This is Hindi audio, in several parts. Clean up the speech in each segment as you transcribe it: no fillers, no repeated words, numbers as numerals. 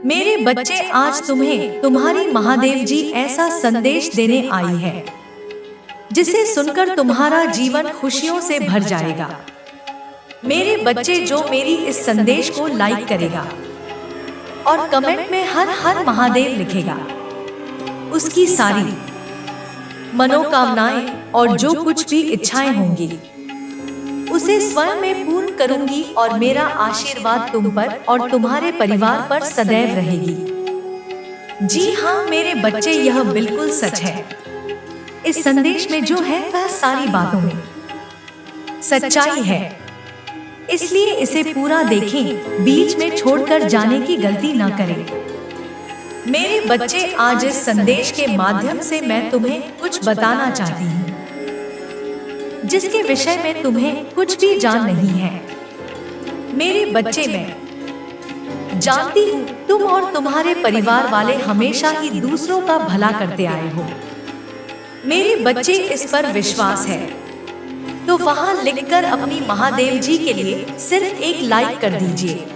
मेरे बच्चे, आज तुम्हें तुम्हारी महादेव जी ऐसा संदेश देने आई है जिसे सुनकर तुम्हारा जीवन खुशियों से भर जाएगा। मेरे बच्चे, जो मेरी इस संदेश को लाइक करेगा और कमेंट में हर हर महादेव लिखेगा, उसकी सारी मनोकामनाएं और जो कुछ भी इच्छाएं होंगी उसे स्वयं में पूर्ण करूंगी और मेरा आशीर्वाद तुम पर और तुम्हारे परिवार पर सदैव रहेगी। जी हाँ मेरे बच्चे, यह बिल्कुल सच है। इस संदेश में जो है वह सारी बातों में सच्चाई है, इसलिए इसे पूरा देखें, बीच में छोड़कर जाने की गलती न करें। मेरे बच्चे, आज इस संदेश के माध्यम से मैं तुम्हें कुछ बताना चाहती हूँ जिसके विषय में तुम्हें कुछ भी जान नहीं है। मेरे बच्चे, मैं जानती हूँ तुम और तुम्हारे परिवार वाले हमेशा ही दूसरों का भला करते आए हो। मेरे बच्चे, इस पर विश्वास है तो वहां लिखकर अपनी महादेव जी के लिए सिर्फ एक लाइक कर दीजिए।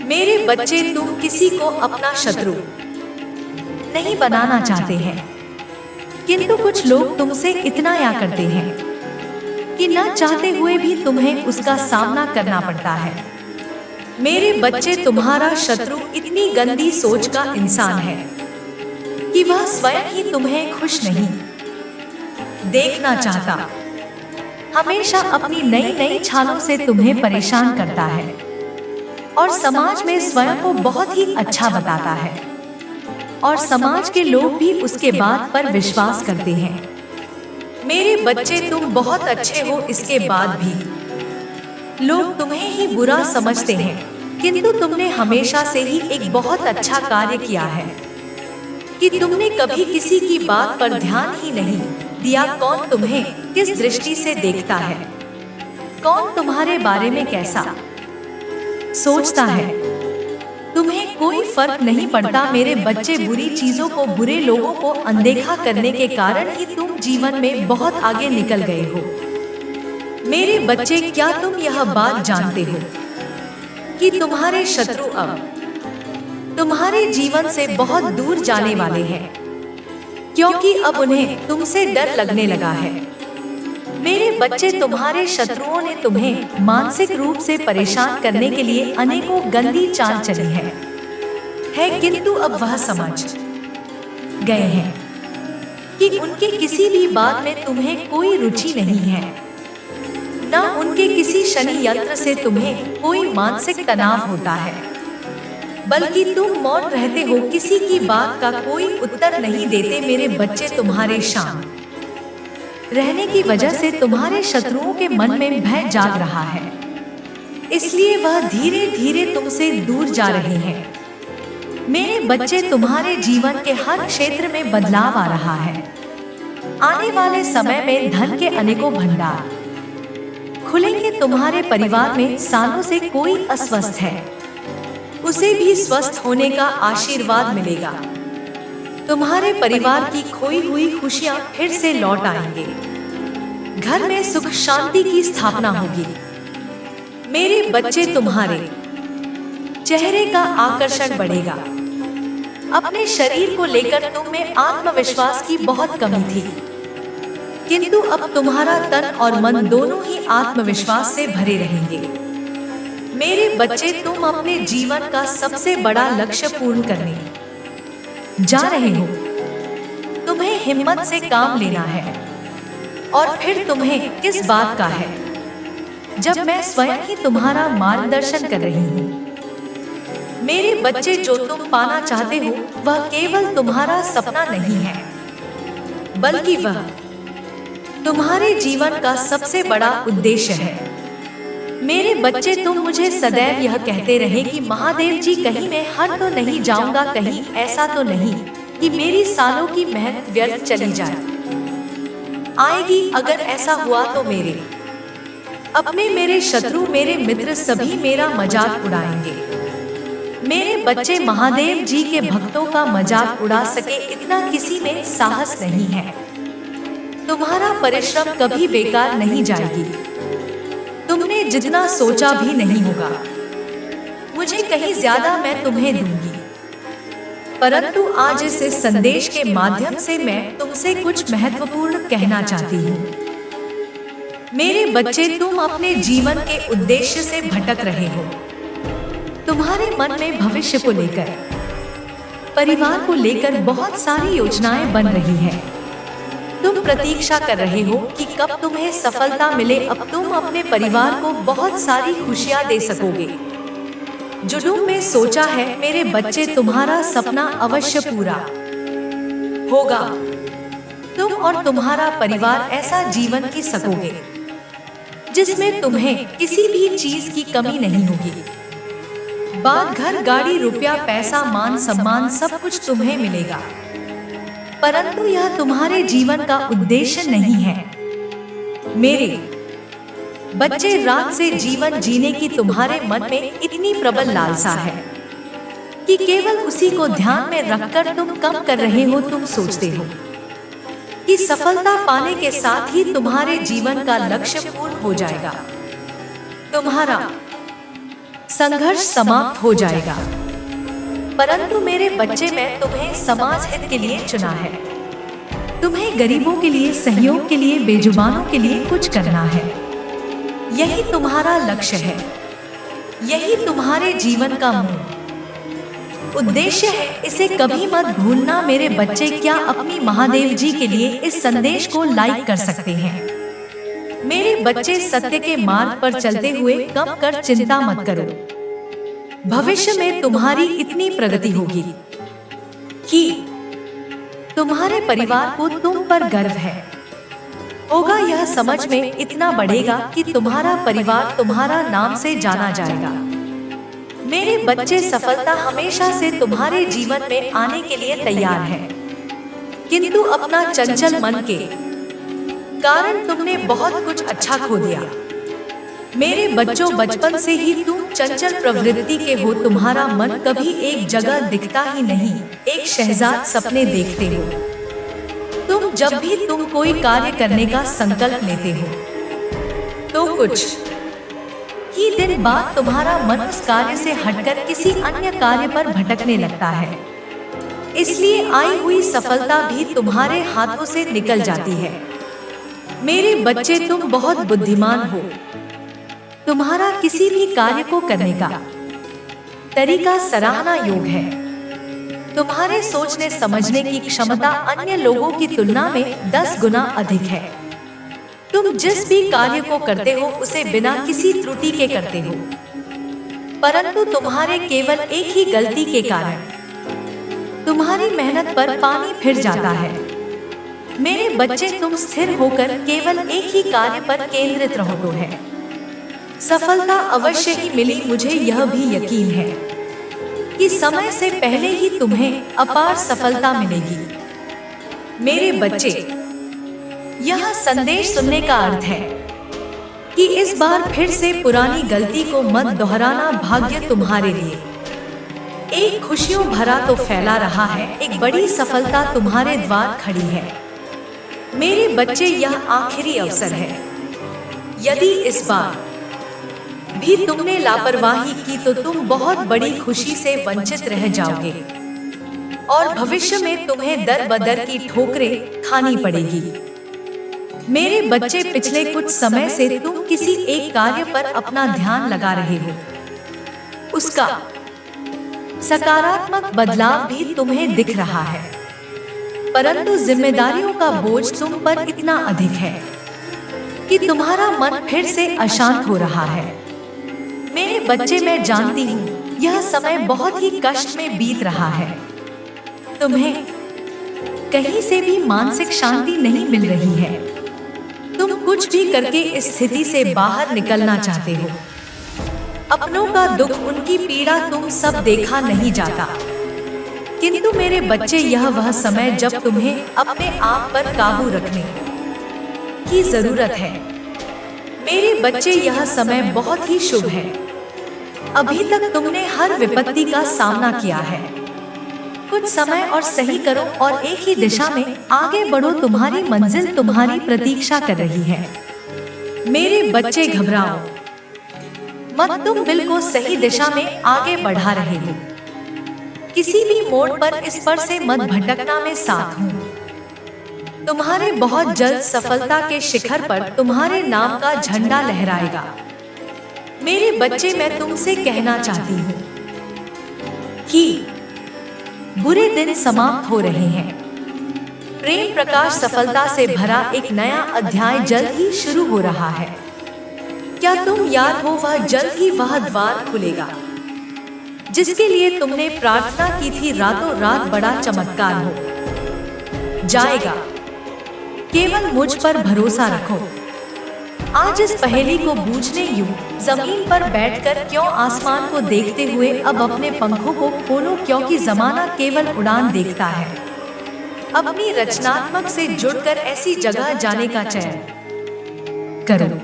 मेरे बच्चे, तुम किसी को अपना शत्रु नहीं बनाना चाहते हैं, किंतु कुछ लोग तुमसे इतना या करते हैं कि न चाहते हुए भी तुम्हें उसका सामना करना पड़ता है। मेरे बच्चे, तुम्हारा शत्रु इतनी गंदी सोच का इंसान है कि वह स्वयं ही तुम्हें खुश नहीं देखना चाहता। हमेशा अपनी नई नई छालों से तुम्हें परेशान करता है और समाज में स्वयं को बहुत ही अच्छा बताता है और समाज के लोग भी उसके बात पर विश्वास करते हैं। मेरे बच्चे, तुम बहुत अच्छे हो, इसके बाद भी लोग तुम्हें ही बुरा समझते हैं, किंतु तुमने हमेशा से ही एक बहुत अच्छा कार्य किया है कि तुमने कभी किसी की बात पर ध्यान ही नहीं दिया। कौन तुम्हें किस दृष्टि से देखता है, कौन तुम्हारे बारे में कैसा सोचता है, तुम्हें कोई फर्क नहीं पड़ता। मेरे बच्चे, बुरी चीजों को, बुरे लोगों को अनदेखा करने के कारण ही तुम जीवन में बहुत आगे निकल गए हो। मेरे बच्चे, क्या तुम यह बात जानते हो कि तुम्हारे शत्रु अब तुम्हारे जीवन से बहुत दूर जाने वाले हैं, क्योंकि अब उन्हें तुमसे डर लगने लगा है। मेरे बच्चे, तुम्हारे शत्रुओं ने तुम्हें मानसिक रूप से परेशान करने के लिए अनेकों गंदी चाल चली है, किंतु अब वह समझ गए हैं कि उनके किसी भी बात में तुम्हें कोई रुचि नहीं है, न उनके किसी शनि यंत्र से तुम्हें कोई मानसिक तनाव होता है, बल्कि तुम मौन रहते हो, किसी की बात का कोई उत्तर नहीं देते। मेरे बच्चे, तुम्हारे शांत रहने की वजह से तुम्हारे शत्रुओं के मन में भय जाग रहा है, इसलिए वह धीरे धीरे तुमसे दूर जा रहे हैं। मेरे बच्चे, तुम्हारे जीवन के हर क्षेत्र में बदलाव आ रहा है। आने वाले समय में धन के अनेकों भंडार खुलेंगे। तुम्हारे परिवार में सालों से कोई अस्वस्थ है, उसे भी स्वस्थ होने का आशीर्वाद मिलेगा। तुम्हारे परिवार की खोई हुई खुशियां फिर से लौट आएंगे, घर में सुख शांति की स्थापना होगी। मेरे बच्चे, तुम्हारे चेहरे का आकर्षण बढ़ेगा। अपने शरीर को लेकर तुम में आत्मविश्वास की बहुत कमी थी, किंतु अब तुम्हारा तन और मन दोनों ही आत्मविश्वास से भरे रहेंगे। मेरे बच्चे, तुम अपने जीवन का सबसे बड़ा लक्ष्य पूर्ण करने जा रहे हो। तुम्हें हिम्मत से काम लेना है, और फिर तुम्हें किस बात का है जब मैं स्वयं ही तुम्हारा मार्गदर्शन कर रही हूँ। मेरे बच्चे, जो तुम पाना चाहते हो वह केवल तुम्हारा सपना नहीं है, बल्कि वह तुम्हारे जीवन का सबसे बड़ा उद्देश्य है। मेरे बच्चे, तुम मुझे सदैव यह कहते रहे कि महादेव जी, कहीं मैं हट तो नहीं जाऊंगा, कहीं ऐसा तो नहीं कि मेरी सालों की मेहनत व्यर्थ चली जाए आएगी। अगर ऐसा हुआ तो मेरे शत्रु, मेरे मित्र सभी मेरा मजाक उड़ाएंगे। मेरे बच्चे, महादेव जी के भक्तों का मजाक उड़ा सके इतना किसी में साहस नहीं है। तुम्हारा परिश्रम कभी बेकार नहीं जाएगी, जितना सोचा भी नहीं होगा। मुझे कहीं ज्यादा मैं तुम्हें दूंगी। परंतु आज इस संदेश के माध्यम से मैं तुमसे कुछ महत्वपूर्ण कहना चाहती हूँ। मेरे बच्चे, तुम अपने जीवन के उद्देश्य से भटक रहे हो। तुम्हारे मन में भविष्य को लेकर, परिवार को लेकर बहुत सारी योजनाएं बन रही हैं। तुम प्रतीक्षा कर रहे हो कि कब तुम्हें सफलता मिले, अब तुम अपने परिवार को बहुत सारी खुशियां दे सकोगे। जो तुमने सोचा है मेरे बच्चे, तुम्हारा सपना अवश्य पूरा होगा। तुम और तुम्हारा परिवार ऐसा जीवन जी सकोगे जिसमें तुम्हें किसी भी चीज की कमी नहीं होगी। बात घर, गाड़ी, रुपया, पैसा, मान सम्मान सब कुछ तुम्हें मिलेगा, परंतु यह तुम्हारे जीवन का उद्देश्य नहीं है। मेरे बच्चे, रात से जीवन जीने की तुम्हारे मन में इतनी प्रबल लालसा है कि केवल उसी को ध्यान में रखकर तुम कम कर रहे हो। तुम सोचते हो कि सफलता पाने के साथ ही तुम्हारे जीवन का लक्ष्य पूर्ण हो जाएगा, तुम्हारा संघर्ष समाप्त हो जाएगा। परंतु मेरे बच्चे, मैं तुम्हें समाज हित के लिए चुना है। तुम्हें गरीबों के लिए, सहयोग के लिए, बेजुबानों के लिए कुछ करना है। यही तुम्हारा लक्ष्य है, यही तुम्हारे जीवन का मूल उद्देश्य है। इसे कभी मत भूलना मेरे बच्चे। क्या अपनी महादेव जी के लिए इस संदेश को लाइक कर सकते हैं? मेरे बच्चे, सत्य के मार्ग पर चलते हुए कम कर चिंता मत करो। भविष्य में तुम्हारी इतनी प्रगति होगी कि तुम्हारे परिवार को तुम पर गर्व है होगा। यह समझ में इतना बढ़ेगा कि तुम्हारा परिवार तुम्हारा नाम से जाना जाएगा। मेरे बच्चे, सफलता हमेशा से तुम्हारे जीवन में आने के लिए तैयार है, किंतु अपना चंचल मन के कारण तुमने बहुत कुछ अच्छा खो दिया। मेरे बच्चों, बचपन से ही तुम चंचल प्रवृत्ति के हो। तुम्हारा मन कभी एक जगह दिखता ही नहीं, एक शहजाद सपने देखते हो। तुम जब भी तुम कोई कार्य करने का संकल्प लेते हो तो कुछ ही दिन बाद तुम्हारा मन उस कार्य से हटकर किसी अन्य कार्य पर भटकने लगता है। इसलिए आई हुई सफलता भी तुम्हारे हाथों से निकल जाती है। मेरे बच्चे, तुम बहुत बुद्धिमान हो। तुम्हारा किसी भी कार्य को करने का तरीका सराहना योग्य है। तुम्हारे सोचने समझने की क्षमता अन्य लोगों की तुलना में 10 गुना अधिक है। तुम जिस भी कार्य को करते हो उसे बिना किसी त्रुटि के करते हो, परंतु तुम्हारे केवल एक ही गलती के कारण तुम्हारी मेहनत पर पानी फिर जाता है। मेरे बच्चे, तुम स्थिर होकर केवल एक ही कार्य पर केंद्रित रहो तो है सफलता अवश्य ही मिली। मुझे यह भी यकीन है कि समय से पहले ही तुम्हें अपार सफलता मिलेगी। मेरे बच्चे, यह संदेश सुनने का अर्थ है कि इस बार फिर से पुरानी गलती को मत दोहराना। भाग्य तुम्हारे लिए एक खुशियों भरा तो फैला रहा है, एक बड़ी सफलता तुम्हारे द्वार खड़ी है। मेरे बच्चे, यह आखिरी अवसर है। यदि इस बार भी तुमने लापरवाही की तो तुम बहुत बड़ी खुशी से वंचित रह जाओगे और भविष्य में तुम्हें दर बदर की ठोकरें खानी पड़ेगी। मेरे बच्चे, पिछले कुछ समय से तुम किसी एक कार्य पर अपना ध्यान लगा रहे हो। उसका सकारात्मक बदलाव भी तुम्हें दिख रहा है, परंतु जिम्मेदारियों का बोझ तुम पर इतना अधिक है कि तुम्हारा मन फिर से अशांत हो रहा है। मेरे बच्चे, मैं जानती हूँ यह समय बहुत ही कष्ट में बीत रहा है। तुम्हें कहीं से भी मानसिक शांति नहीं मिल रही है। तुम कुछ भी करके इस स्थिति से बाहर निकलना चाहते हो। अपनों का दुख, उनकी पीड़ा तुम सब देखा नहीं जाता, किंतु मेरे बच्चे, यह वह समय जब तुम्हें अपने आप पर काबू रखने की जरूरत है। मेरे बच्चे, यह समय बहुत ही शुभ है। अभी तक तुमने हर विपत्ति का सामना किया है। कुछ समय और सही करो और एक ही दिशा में आगे बढ़ो। तुम्हारी मंजिल तुम्हारी प्रतीक्षा कर रही है। मेरे बच्चे, घबराओ मत, तुम बिल्कुल सही दिशा में आगे बढ़ा रहे हो। किसी भी मोड़ पर इस पर से मत भटकना, मैं साथ हूँ। तुम्हारे बहुत जल्द सफलता के शिखर पर तुम्हारे नाम का झंडा लहराएगा। मेरे बच्चे, मैं तुमसे कहना चाहती हूँ कि बुरे दिन समाप्त हो रहे हैं। प्रेम प्रकाश सफलता से भरा एक नया अध्याय जल्द ही शुरू हो रहा है। क्या तुम याद हो, वह जल्द ही वह द्वार खुलेगा जिसके लिए तुमने प्रार्थना की थी। रातों रात बड़ा चमत्कार हो जाएगा। केवल मुझ पर भरोसा रखो। आज इस पहेली को बूझने यूं जमीन पर बैठकर क्यों आसमान को देखते हुए अब अपने पंखों को खोलो, क्योंकि जमाना केवल उड़ान देखता है। अपनी रचनात्मक से जुड़कर ऐसी जगह जाने का चयन करो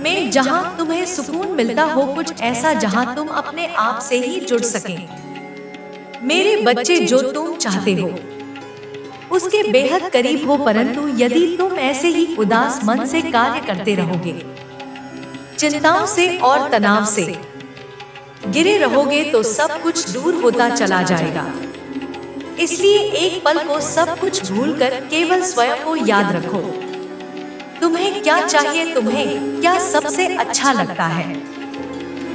में जहां तुम्हें सुकून मिलता हो, कुछ ऐसा जहां तुम अपने आप से ही जुड़ सकें। मेरे बच्चे, जो तुम चाहते हो उसके बेहद करीब हो, परंतु यदि तुम ऐसे ही उदास मन से कार्य करते रहोगे, चिंताओं से और तनाव से घिरे रहोगे, तो सब कुछ दूर होता चला जाएगा। इसलिए एक पल को सब कुछ भूलकर केवल स्वयं को याद रखो। तुम्हें क्या चाहिए, तुम्हें क्या सबसे अच्छा लगता है।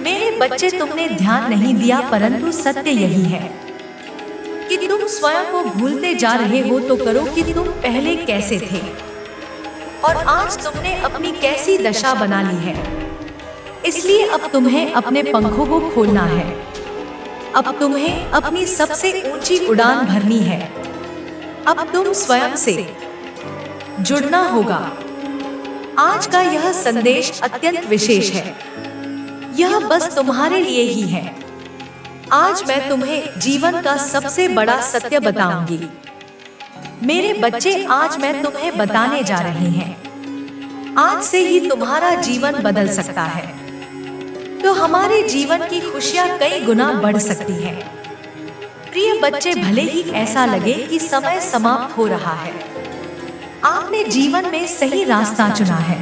मेरे बच्चे, तुमने ध्यान नहीं दिया, परंतु सत्य यही है कि तुम स्वयं को भूलते जा रहे हो। तो करो कि तुम पहले कैसे थे और आज तुमने अपनी कैसी दशा बना ली है। इसलिए अब तुम्हें अपने पंखों को खोलना है। अब तुम्हें अपनी सबसे ऊंची उड़ान भरनी है। अब तुम स्वयं से जुड़ना होगा। आज का यह संदेश अत्यंत विशेष है। यह बस तुम्हारे लिए ही है। आज मैं तुम्हें जीवन का सबसे बड़ा सत्य बताऊंगी। मेरे बच्चे, आज मैं तुम्हें बताने जा रही हैं। आज से ही तुम्हारा जीवन बदल सकता है। तो हमारे जीवन की खुशियां कई गुना बढ़ सकती है। प्रिय बच्चे, भले ही ऐसा लगे कि समय समाप्त हो रहा है, आपने जीवन में सही रास्ता चुना है।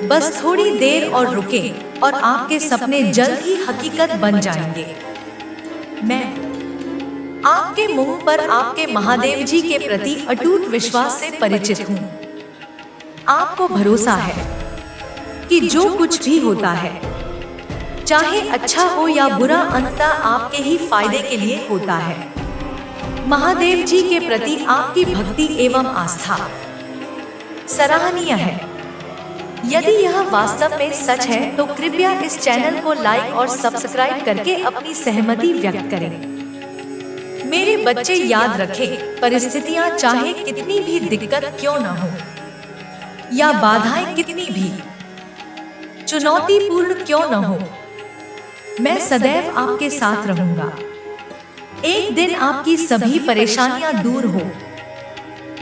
बस थोड़ी देर और रुके और आपके सपने जल्द ही हकीकत बन जाएंगे। मैं आपके मुंह पर आपके महादेव जी के प्रति अटूट विश्वास से परिचित हूँ। आपको भरोसा है कि जो कुछ भी होता है, चाहे अच्छा हो या बुरा, अंततः आपके ही फायदे के लिए होता है। महादेव जी के प्रति आपकी भक्ति एवं आस्था सराहनीय है। यदि यह वास्तव में सच है तो कृपया इस चैनल को लाइक और सब्सक्राइब करके अपनी सहमति व्यक्त करें। मेरे बच्चे, याद रखें, परिस्थितियां चाहे कितनी भी दिक्कत क्यों न हो या बाधाएं कितनी भी चुनौतीपूर्ण क्यों न हो, मैं सदैव आपके साथ रहूंगा। एक दिन आपकी सभी परेशानियां दूर हो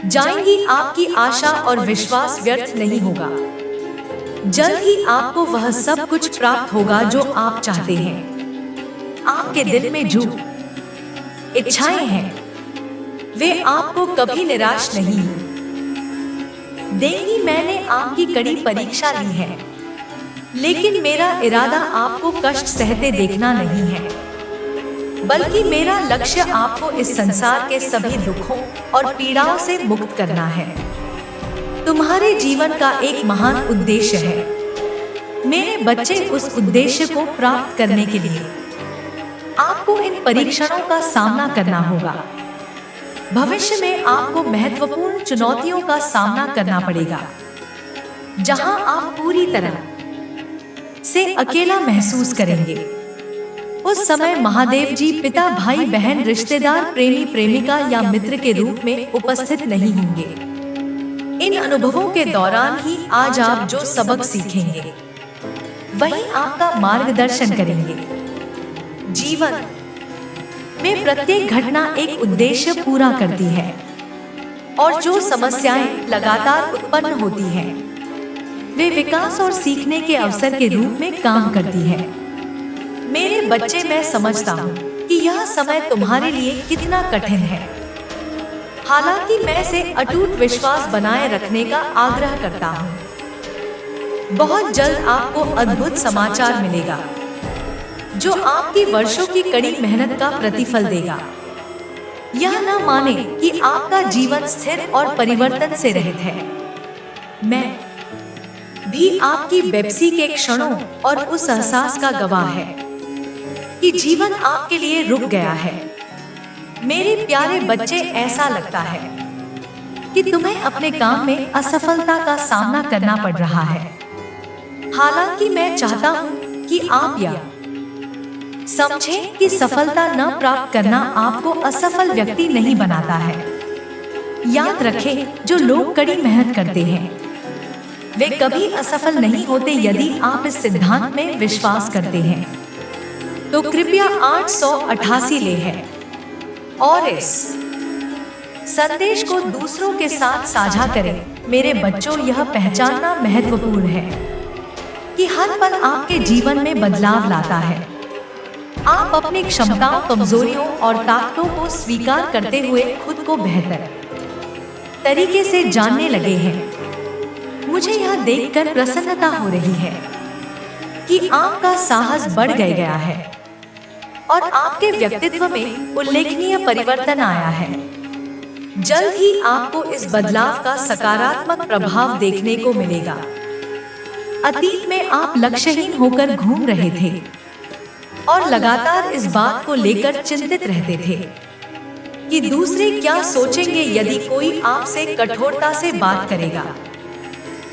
जाएंगी। आपकी आशा और विश्वास व्यर्थ नहीं होगा। जल्द ही आपको वह सब कुछ प्राप्त होगा जो आप चाहते हैं। आपके दिल में जो इच्छाएं हैं, वे आपको कभी निराश नहीं देंगी। मैंने आपकी कड़ी परीक्षा ली है, लेकिन मेरा इरादा आपको कष्ट सहते देखना नहीं है, बल्कि मेरा लक्ष्य आपको इस संसार के सभी दुखों और पीड़ाओं से मुक्त करना है। तुम्हारे जीवन का एक महान उद्देश्य है। मेरे बच्चे, उस उद्देश्य को प्राप्त करने के लिए आपको इन परीक्षणों का सामना करना होगा। भविष्य में आपको महत्वपूर्ण चुनौतियों का सामना करना पड़ेगा, जहां आप पूरी तरह से अकेला महसूस करेंगे। उस समय महादेव जी पिता, भाई, बहन, रिश्तेदार, प्रेमी, प्रेमिका या मित्र के रूप में उपस्थित नहीं होंगे। इन अनुभवों के दौरान ही आज आप जो सबक सीखेंगे, वही आपका मार्गदर्शन करेंगे। जीवन में प्रत्येक घटना एक उद्देश्य पूरा करती है, और जो समस्याएं लगातार उत्पन्न होती हैं, वे विकास और सीखने के अवसर के रूप में काम करती है। मेरे बच्चे, मैं समझता हूँ कि यह समय तुम्हारे लिए कितना कठिन है। हालांकि मैं से अटूट विश्वास बनाए रखने का आग्रह करता हूँ। बहुत जल्द आपको अद्भुत समाचार मिलेगा। जो आपकी वर्षों की कड़ी मेहनत का प्रतिफल देगा। यह न माने कि आपका जीवन स्थिर और परिवर्तन से रहित है। मैं भी आपकी बेपसी के क्षणों और उस एहसास का गवाह है कि जीवन आपके लिए रुक गया है। मेरे प्यारे बच्चे, ऐसा लगता है कि तुम्हें अपने काम में असफलता का सामना करना पड़ रहा है। हालांकि मैं चाहता हूँ कि आप यह समझें कि सफलता न प्राप्त करना आपको असफल व्यक्ति नहीं बनाता है। याद रखें, जो लोग कड़ी मेहनत करते हैं वे कभी असफल नहीं होते। यदि आप इस सिद्धांत में विश्वास करते हैं तो कृपया 888 ले है और इस संदेश को दूसरों के साथ साझा करें। मेरे बच्चों, यह पहचानना महत्वपूर्ण है कि हर पल आपके जीवन में बदलाव लाता है। आप अपनी क्षमताओं, कमजोरियों और ताकतों को स्वीकार करते हुए खुद को बेहतर तरीके से जानने लगे हैं। मुझे यह देखकर प्रसन्नता हो रही है कि आपका साहस बढ़ गया है और आपके व्यक्तित्व में उल्लेखनीय परिवर्तन आया है। जल्द ही आपको इस बदलाव का सकारात्मक प्रभाव देखने को मिलेगा। अतीत में आप लक्ष्यहीन होकर घूम रहे थे और लगातार इस बात को लेकर चिंतित रहते थे कि दूसरे क्या सोचेंगे। यदि कोई आपसे कठोरता से बात करेगा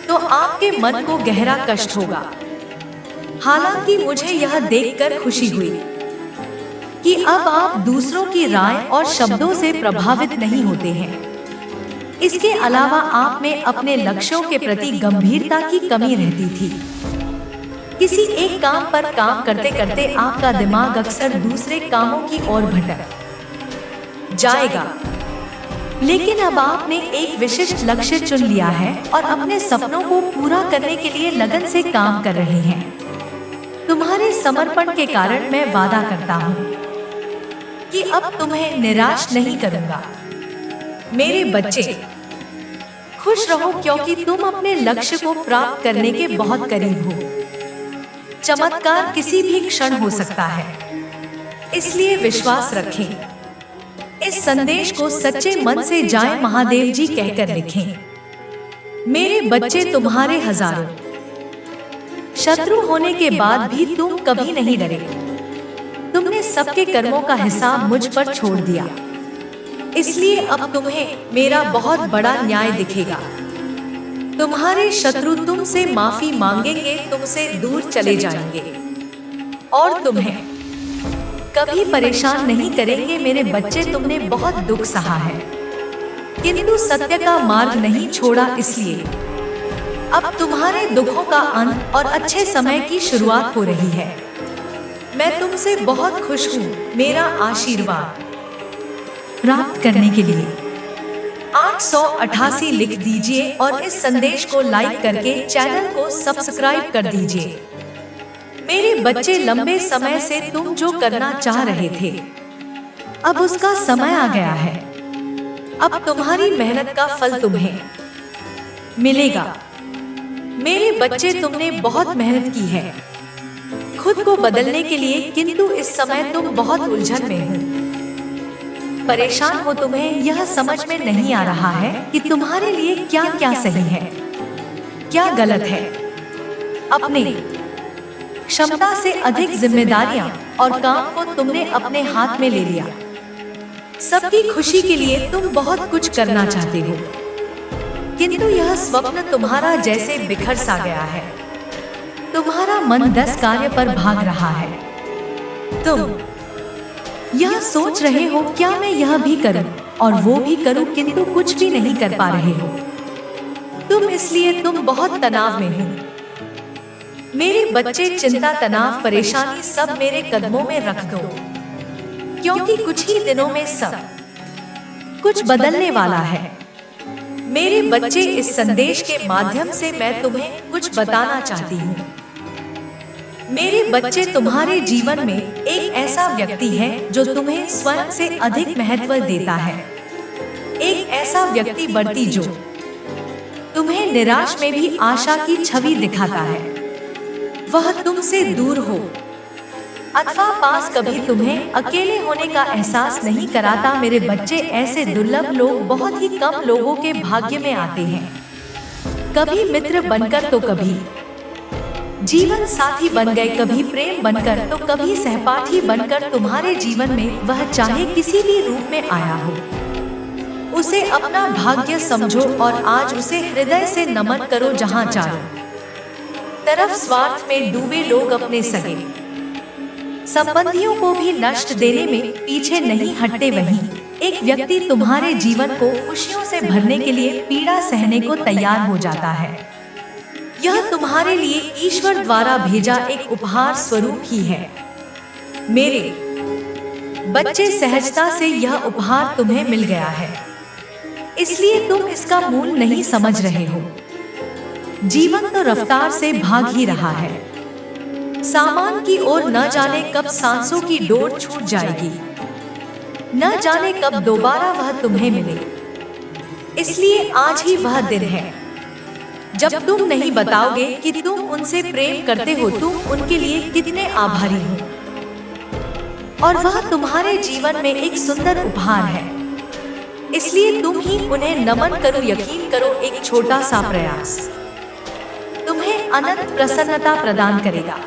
तो आपके मन को गहरा कष्ट होगा। हालांकि मुझे यह देखकर खुशी हुई कि अब आप दूसरों की राय और शब्दों से प्रभावित नहीं होते हैं। इसके अलावा आप में अपने लक्ष्यों के प्रति गंभीरता की कमी रहती थी। किसी एक काम पर काम करते करते आपका दिमाग अक्सर दूसरे कामों की ओर भटक जाएगा, लेकिन अब आपने एक विशिष्ट लक्ष्य चुन लिया है और अपने सपनों को पूरा करने के लिए लगन से काम कर रहे हैं। तुम्हारे समर्पण के कारण मैं वादा करता हूँ कि अब तुम्हें निराश नहीं करूंगा। मेरे बच्चे, खुश रहो क्योंकि तुम अपने लक्ष्य को प्राप्त करने के बहुत करीब हो। चमत्कार किसी भी क्षण हो सकता है, इसलिए विश्वास रखें। इस संदेश को सच्चे मन से जय महादेव जी कहकर लिखें। मेरे बच्चे, तुम्हारे हजारों शत्रु होने के बाद भी तुम कभी नहीं डरे। तुमने सबके कर्मों का हिसाब मुझ पर छोड़ दिया, इसलिए अब तुम्हें मेरा बहुत बड़ा न्याय दिखेगा। तुम्हारे शत्रु तुमसे माफी मांगेंगे, तुमसे दूर चले जाएंगे और तुम्हें कभी परेशान नहीं करेंगे। मेरे बच्चे, तुमने बहुत दुख सहा है किंतु सत्य का मार्ग नहीं छोड़ा, इसलिए अब तुम्हारे दुखों का अंत और अच्छे समय की शुरुआत हो रही है। मैं तुमसे बहुत खुश हूँ। मेरा आशीर्वाद प्राप्त करने के लिए 888 लिख दीजिए और इस संदेश को लाइक करके चैनल को सब्सक्राइब कर दीजिए। मेरे बच्चे, लंबे समय से तुम जो करना चाह रहे थे अब उसका समय आ गया है। अब तुम्हारी मेहनत का फल तुम्हें मिलेगा। मेरे बच्चे, तुमने बहुत मेहनत की है खुद को बदलने के लिए, किंतु इस समय तुम बहुत उलझन में हो। परेशान हो। तुम्हें यह समझ में नहीं आ रहा है कि तुम्हारे लिए क्या क्या सही है, क्या गलत है। अपने क्षमता से अधिक जिम्मेदारियां और काम को तुमने अपने हाथ में ले लिया। सबकी खुशी के लिए तुम बहुत कुछ करना चाहते हो, किंतु यह स्वप्न तुम्हारा जैसे बिखर सा गया है। तुम्हारा मन 10 कार्य पर भाग रहा है। तुम यह सोच रहे हो, क्या मैं यह भी करूं और वो भी करूं, किंतु कुछ भी नहीं कर पा रहे हो। तुम बहुत तनाव में हो। मेरे बच्चे, चिंता, तनाव, परेशानी सब मेरे कदमों में रख दो, क्योंकि कुछ ही दिनों में सब कुछ बदलने वाला है। मेरे बच्चे, इस संदेश के माध्यम से मैं तुम्हें कुछ बताना चाहती हूँ। मेरे बच्चे, तुम्हारे जीवन में एक ऐसा व्यक्ति है जो तुम्हें स्वयं से अधिक महत्व देता है। एक ऐसा व्यक्ति बढ़ती जो तुम्हें निराश में भी आशा की छवि दिखाता है। वह तुमसे दूर हो, अथवा पास कभी तुम्हें अकेले होने का एहसास नहीं कराता। मेरे बच्चे, ऐसे दुर्लभ लोग बहुत ही कम लोगों के भाग्य में आते हैं। कभी मित्र बनकर तो कभी जीवन साथी बन गए, कभी प्रेम बनकर तो कभी सहपाठी बनकर तुम्हारे जीवन में वह चाहे किसी भी रूप में आया हो, उसे अपना भाग्य समझो और आज उसे हृदय से नमन करो। जहाँ चारों तरफ स्वार्थ में डूबे लोग अपने सगे संबंधियों को भी नष्ट देने में पीछे नहीं हटते, वहीं एक व्यक्ति तुम्हारे जीवन को खुशियों से भरने के लिए पीड़ा सहने को तैयार हो जाता है। यह तुम्हारे लिए ईश्वर द्वारा भेजा एक उपहार स्वरूप ही है। मेरे बच्चे, सहजता से यह उपहार तुम्हें मिल गया है, इसलिए तुम इसका मूल नहीं समझ रहे हो। जीवन तो रफ्तार से भाग ही रहा है, सामान की ओर न जाने कब सांसों की डोर छूट जाएगी, न जाने कब दोबारा वह तुम्हें मिले। इसलिए आज ही वह दिन है जब तुम नहीं बताओगे कि तुम उनसे प्रेम करते हो, तुम उनके लिए कितने आभारी हो, और वह तुम्हारे जीवन में एक सुंदर उपहार है। इसलिए तुम ही उन्हें नमन करो। यकीन करो, एक छोटा सा प्रयास तुम्हें अनंत प्रसन्नता प्रदान करेगा।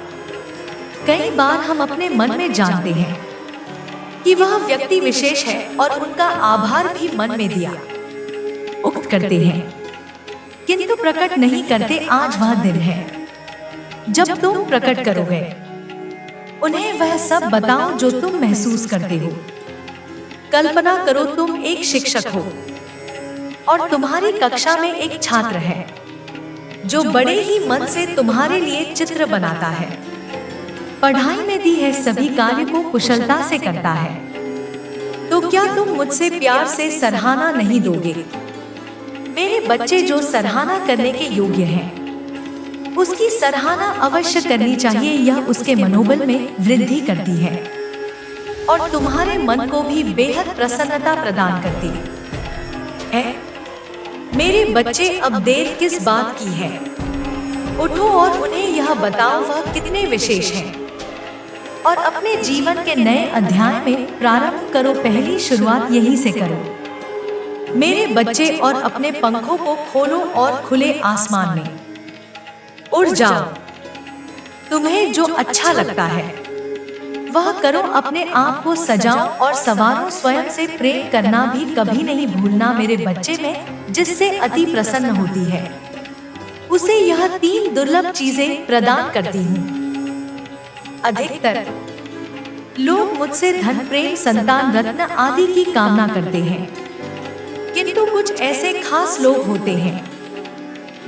कई बार हम अपने मन में जानते हैं कि वह व्यक्ति विशेष है और उनका आभार भी मन में दिया उक्त करते हैं, किंतु प्रकट नहीं करते। आज वह दिन है जब तुम प्रकट करोगे, उन्हें वह सब बताओ जो तुम महसूस करते हो। कल्पना करो, तुम एक शिक्षक हो और तुम्हारी कक्षा में एक छात्र है जो बड़े ही मन से तुम्हारे लिए चित्र बनाता है, पढ़ाई में दी है सभी कार्य को कुशलता से करता है। तो क्या तुम मुझसे प्यार से सराहना नहीं दोगे? मेरे बच्चे, जो सराहना करने के योग्य हैं, उसकी सराहना अवश्य करनी चाहिए। यह उसके मनोबल में वृद्धि करती है और तुम्हारे मन को भी बेहद प्रसन्नता प्रदान करती है। मेरे बच्चे, अब देर किस बात की है? उठो और उन्हें यह बताओ वह कितने विशेष हैं, और अपने जीवन के नए अध्याय में प्रारंभ करो। पहली शुरुआत यहीं से करो मेरे बच्चे, और अपने पंखों को खोलो और खुले आसमान में उड़ जाओ। तुम्हें जो अच्छा लगता है वह करो, अपने आप को सजाओ और संवारो। स्वयं से प्रेम करना भी कभी नहीं भूलना। मेरे बच्चे, में जिससे अति प्रसन्न होती है, उसे यह 3 दुर्लभ चीजें प्रदान करती हूँ। अधिकतर लोग मुझसे धन, प्रेम, संतान, रत्न आदि की कामना करते हैं, किंतु कुछ ऐसे खास लोग होते हैं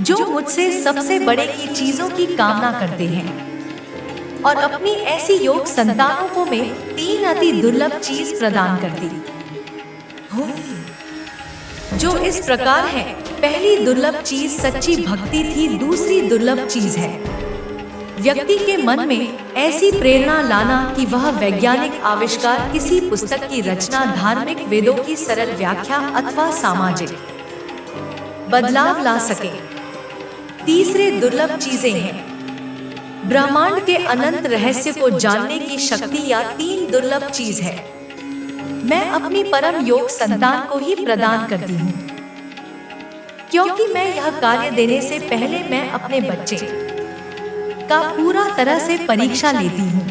जो मुझसे सबसे बड़े की चीजों की कामना करते हैं, और अपनी ऐसी योग संतानों को मैं 3 अति दुर्लभ चीज प्रदान करती हूँ, जो इस प्रकार है। पहली दुर्लभ चीज सच्ची भक्ति थी। दूसरी दुर्लभ चीज है व्यक्ति के मन में ऐसी प्रेरणा लाना कि वह वैज्ञानिक आविष्कार, किसी पुस्तक की रचना, धार्मिक वेदों की सरल व्याख्या अथवा सामाजिक बदलाव ला सके। तीसरे दुर्लभ चीजें हैं ब्रह्मांड के अनंत रहस्य को जानने की शक्ति, या 3 दुर्लभ चीज है मैं अपनी परम योग संतान को ही प्रदान करती हूँ, क्योंकि मैं यह कार्य देने से पहले मैं अपने बच्चे का पूरा तरह से परीक्षा लेती हूँ।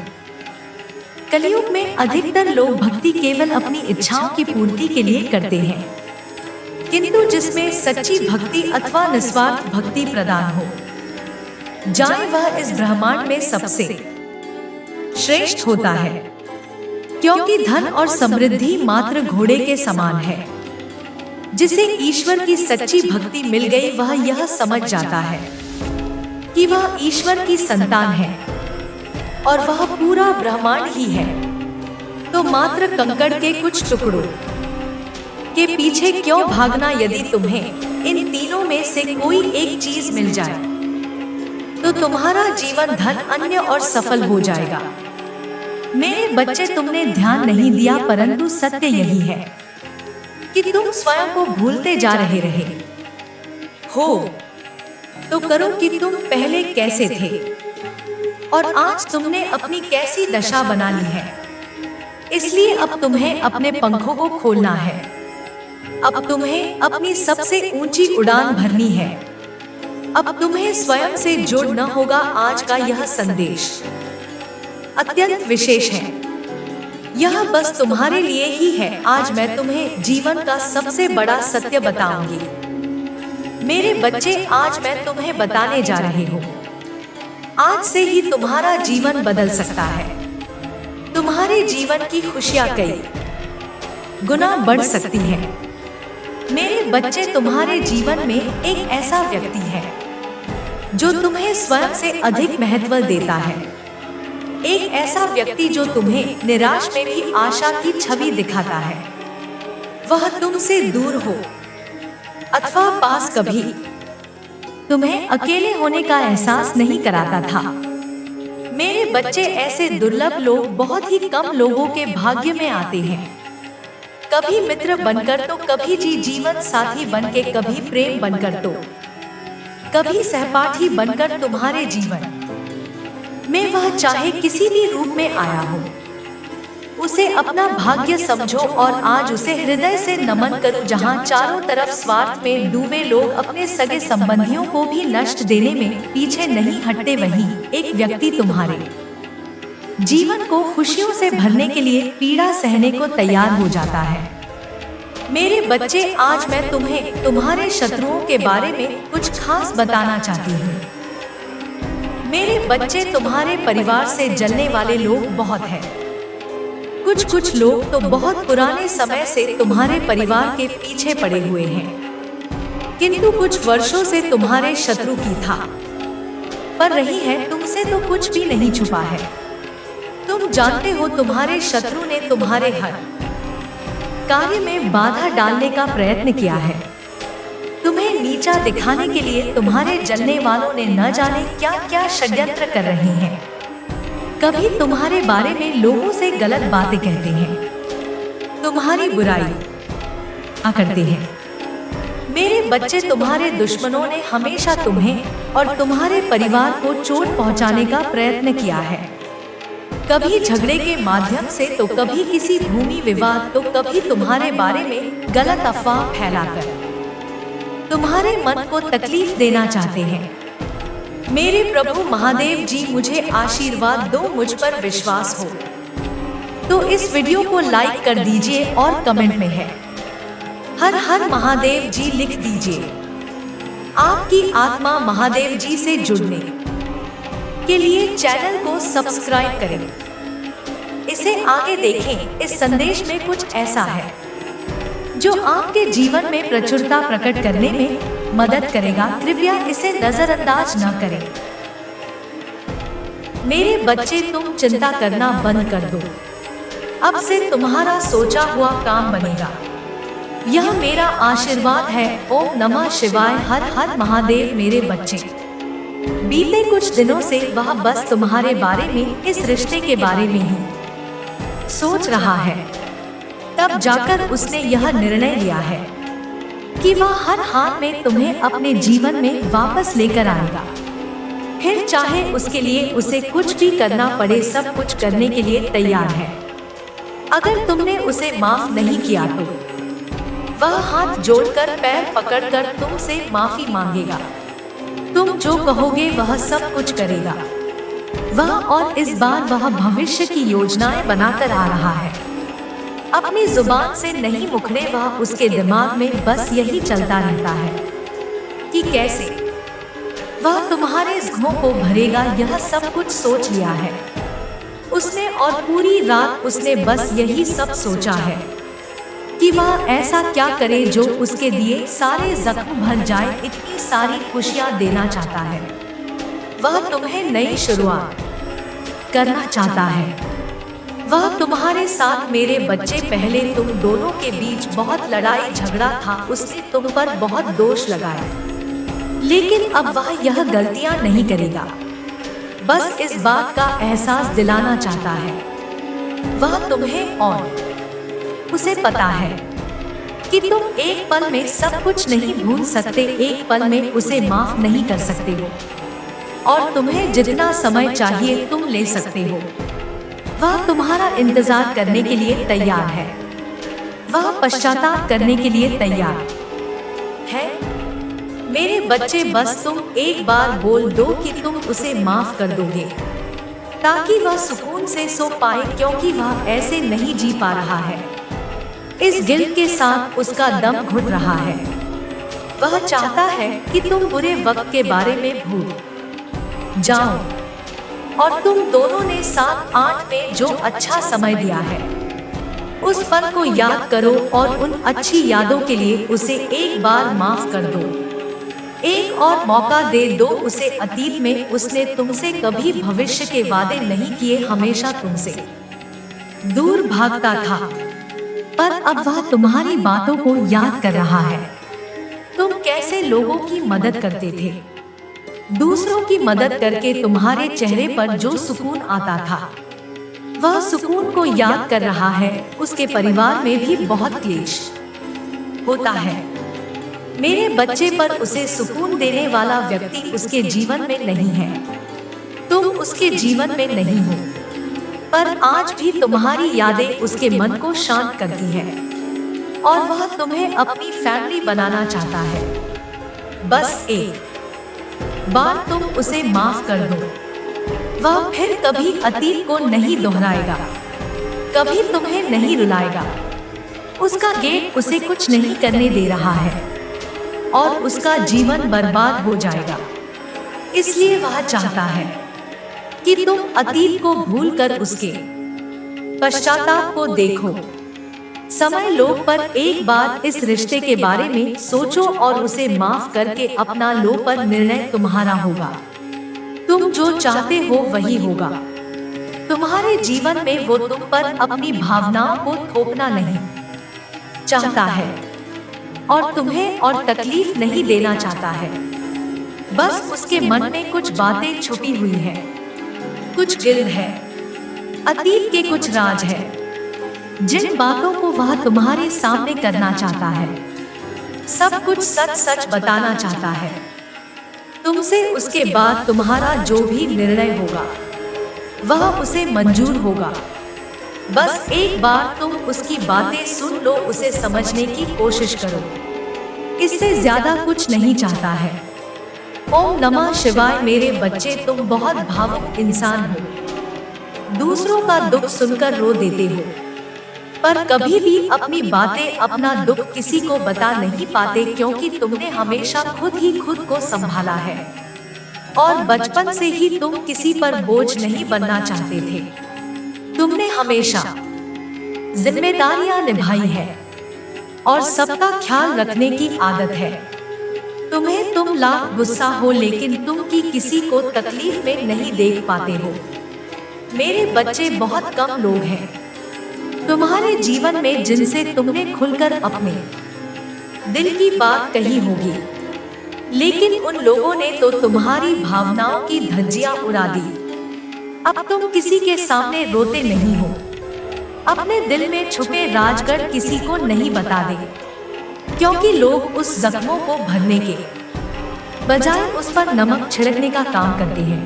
कलयुग में अधिकतर लोग भक्ति केवल अपनी इच्छाओं की पूर्ति के लिए करते हैं, किंतु जिसमें सच्ची भक्ति अथवा निस्वार्थ भक्ति प्रदान हो जाए, वह इस ब्रह्मांड में सबसे श्रेष्ठ होता है। क्योंकि धन और समृद्धि मात्र घोड़े के समान है। जिसे ईश्वर की सच्ची भक्ति मिल गई, वह यह समझ जाता है कि वह ईश्वर की संतान है और वह पूरा ब्रह्मांड ही है। तो मात्र कंकड़ के कुछ टुकड़ों के पीछे क्यों भागना? यदि तुम्हें इन तीनों में से कोई एक चीज मिल जाए तो तुम्हारा जीवन धन, अन्य और सफल हो जाएगा। मेरे बच्चे, तुमने ध्यान नहीं दिया, परंतु सत्य यही है कि तुम स्वयं को भूलते जा रहे हो। तो करो कि तुम पहले कैसे थे। और आज तुमने अपनी कैसी दशा बना ली है। इसलिए अब तुम्हें अपने पंखों को खोलना है। अब तुम्हें अपनी सबसे ऊंची उड़ान भरनी है। अब तुम्हें स्वयं से जुड़ना होगा। आज का यह संदेश अत्यंत विशेष है। यह बस तुम्हारे लिए ही है। आज मैं तुम्हें जीवन का सबसे बड़ा सत्य बताऊंगी। मेरे बच्चे, आज मैं तुम्हें बताने जा रही हूँ, आज से ही तुम्हारा जीवन बदल सकता है। तुम्हारे जीवन की खुशियाँ कई गुना बढ़ सकती हैं। मेरे बच्चे, तुम्हारे जीवन में एक ऐसा व्यक्ति है जो तुम्हें स्वयं से अधिक महत्व देता है। एक ऐसा व्यक्ति जो तुम्हें निराश में भी आशा की छवि दिखाता है। वह तुमसे दूर हो अथवा पास, कभी तुम्हें अकेले होने का एहसास नहीं कराता था। मेरे बच्चे, ऐसे दुर्लभ लोग बहुत ही कम लोगों के भाग्य में आते हैं। कभी मित्र बनकर तो कभी जीवन साथी बनके, कभी प्रेम बनकर तो कभी सहपाठी बनकर तुम्हारे जीवन में वह चाहे किसी भी रूप में आया हो, उसे अपना भाग्य समझो और आज उसे हृदय से नमन करो। जहां चारों तरफ स्वार्थ में डूबे लोग अपने सगे संबंधियों को भी नष्ट देने में पीछे नहीं हटते, वहीं एक व्यक्ति तुम्हारे जीवन को खुशियों से भरने के लिए पीड़ा सहने को तैयार हो जाता है। मेरे बच्चे, आज मैं तुम्हें तुम्हारे शत्रुओं के बारे में कुछ खास बताना चाहती हूँ। मेरे बच्चे, तुम्हारे परिवार से जलने वाले लोग बहुत हैं। कुछ लोग तो बहुत पुराने समय से तुम्हारे परिवार के पीछे पड़े हुए हैं, किंतु कुछ वर्षों से तुम्हारे शत्रु की था पर रही है। तुमसे तो कुछ भी नहीं छुपा है। तुम जानते हो, तुम्हारे शत्रु ने तुम्हारे हर कार्य में बाधा डालने का प्रयत्न किया है। तुम्हें नीचा दिखाने के लिए तुम्हारे जलने वालों ने न जाने क्या क्या षड्यंत्र कर रहे हैं। कभी तुम्हारे बारे में लोगों से गलत बातें कहते हैं, तुम्हारी बुराई करते हैं। मेरे बच्चे, तुम्हारे दुश्मनों ने हमेशा तुम्हें और तुम्हारे परिवार को चोट पहुंचाने का प्रयत्न किया है। कभी झगड़े के माध्यम से, तो कभी किसी भूमि विवाद, तो कभी तुम्हारे बारे में गलत अफवाह फैलाकर तुम्हारे मन को तकलीफ देना चाहते हैं। मेरे प्रभु महादेव जी, मुझे आशीर्वाद दो, मुझ पर विश्वास हो तो इस वीडियो को लाइक कर दीजिए और कमेंट में है हर हर महादेव जी लिख दीजिए। आपकी आत्मा महादेव जी से जुड़ने के लिए चैनल को सब्सक्राइब करें। इसे आगे देखें। इस संदेश में कुछ ऐसा है जो आपके जीवन में प्रचुरता प्रकट करने में मदद करेगा। कृपया इसे नजरअंदाज न करें। मेरे बच्चे, तुम चिंता करना बंद कर दो। अब से तुम्हारा सोचा हुआ काम बनेगा। यह मेरा आशीर्वाद है। ओम नमः शिवाय, हर हर महादेव। मेरे बच्चे, बीते कुछ दिनों से वह बस तुम्हारे बारे में, इस रिश्ते के बारे में ही सोच रहा है। तब जाकर उसने यह निर्णय लिया है कि वह हर हाल में तुम्हें अपने जीवन में वापस लेकर आएगा। फिर चाहे उसके लिए उसे कुछ भी करना पड़े, सब कुछ करने के लिए तैयार है। अगर तुमने उसे माफ नहीं किया तो वह हाथ जोड़कर, पैर पकड़कर तुमसे माफी मांगेगा। तुम जो कहोगे वह सब कुछ करेगा वह, और इस बार वह भविष्य की योजनाएं बनाकर आ रहा है। अपनी जुबान से नहीं मुखरे, वह उसके दिमाग में बस यही चलता रहता है कि कैसे वह तुम्हारे ज़ख्मों को भरेगा। यह सब कुछ सोच लिया है उसने, और पूरी रात उसने बस यही सब सोचा है कि वह ऐसा क्या करे जो उसके दिए सारे जख्म भर जाए। इतनी सारी खुशियां देना चाहता है। वह तुम्हें नई शुरुआत करना चाहता है। वह तुम्हारे साथ, मेरे बच्चे, पहले तुम दोनों के बीच बहुत लड़ाई झगड़ा था। उसने तुम पर बहुत दोष लगाया, लेकिन अब वह यह गलतियां नहीं करेगा। बस इस बात का एहसास दिलाना चाहता है। वह तुम्हें, और उसे पता है कि तुम एक पल में सब कुछ नहीं भूल सकते, एक पल में उसे माफ नहीं कर सकते हो। और तुम्हें जितना समय चाहिए तुम ले सकते हो। वह तुम्हारा इंतजार करने के लिए तैयार है। वह पश्चाताप करने के लिए तैयार है। मेरे बच्चे, बस तुम एक बार बोल दो कि तुम उसे माफ कर दोगे, ताकि वह सुकून से सो पाए, क्योंकि वह ऐसे नहीं जी पा रहा है। इस गिल्ट के साथ उसका दम घुट रहा है। वह चाहता है कि तुम बुरे वक्त के बारे में भूल जाओ और तुम दोनों ने 7-8 में जो अच्छा समय दिया है उस पल को याद करो और उन अच्छी यादों के लिए उसे एक बार माफ कर दो। एक और मौका दे दो उसे। अतीत में उसने तुमसे कभी भविष्य के वादे नहीं किए, हमेशा तुमसे दूर भागता था, पर अब वह तुम्हारी बातों को याद कर रहा है। तुम कैसे लोगों की मदद करते थे, दूसरों की मदद करके तुम्हारे चेहरे पर जो सुकून आता था, वह सुकून को याद कर रहा है। उसके परिवार में भी बहुत क्लेश होता है मेरे बच्चे, पर उसे सुकून देने वाला व्यक्ति उसके जीवन में नहीं है। तुम उसके जीवन में नहीं हो, पर आज भी तुम्हारी यादें उसके मन को शांत करती है और वह तुम्हें अपनी फैमिली बनाना चाहता है। बस एक बार तुम उसे माफ कर दो। वह फिर कभी अतीत को नहीं दोहराएगा, कभी तुम्हें नहीं रुलाएगा। उसका गेट उसे कुछ नहीं करने दे रहा है और उसका जीवन बर्बाद हो जाएगा। इसलिए वह चाहता है कि तुम अतीत को भूलकर उसके पश्चाताप को देखो। समय लो, पर एक बार इस रिश्ते के बारे में सोचो और उसे माफ करके अपना लो, पर निर्णय तुम्हारा होगा। तुम जो चाहते हो वही होगा। तुम्हारे जीवन में वो तुम पर अपनी भावनाओं को थोपना नहीं चाहता है और तुम्हें और तकलीफ नहीं देना चाहता है। बस उसके मन में कुछ बातें छुपी हुई है, कुछ गिल्ट है, अतीत के कुछ राज है, जिन बातों को वह तुम्हारे सामने करना चाहता है। सब कुछ सच सच बताना चाहता है तुमसे। उसके बाद तुम्हारा जो भी निर्णय होगा वह उसे मंजूर होगा। बस एक बार तुम उसकी बातें सुन लो, उसे समझने की कोशिश करो। इससे ज्यादा कुछ नहीं चाहता है। ओम नमः शिवाय। मेरे बच्चे, तुम बहुत भावुक इंसान हो। दूसरों का दुख सुनकर रो देते हो, पर कभी भी अपनी बातें, अपना दुख किसी को बता नहीं पाते, क्योंकि तुमने हमेशा खुद ही खुद को संभाला है और बचपन से ही तुम किसी पर बोझ नहीं बनना चाहते थे। तुमने हमेशा जिम्मेदारियां निभाई है और सबका ख्याल रखने की आदत है। तुम्हें तुम लाख गुस्सा हो, लेकिन तुम की किसी को तकलीफ में नहीं देख पाते हो। मेरे बच्चे, बहुत कम लोग हैं तुम्हारे जीवन में जिनसे तुमने खुलकर अपने दिल की बात कही होगी, लेकिन उन लोगों ने तो तुम्हारी भावनाओं की धज्जियां उड़ा दी। अब तुम किसी के सामने रोते नहीं हो। अपने दिल में छुपे राजगढ़ किसी को नहीं बता दे, क्योंकि लोग उस जख्मों को भरने के बजाय उस पर नमक छिड़कने का काम करते हैं।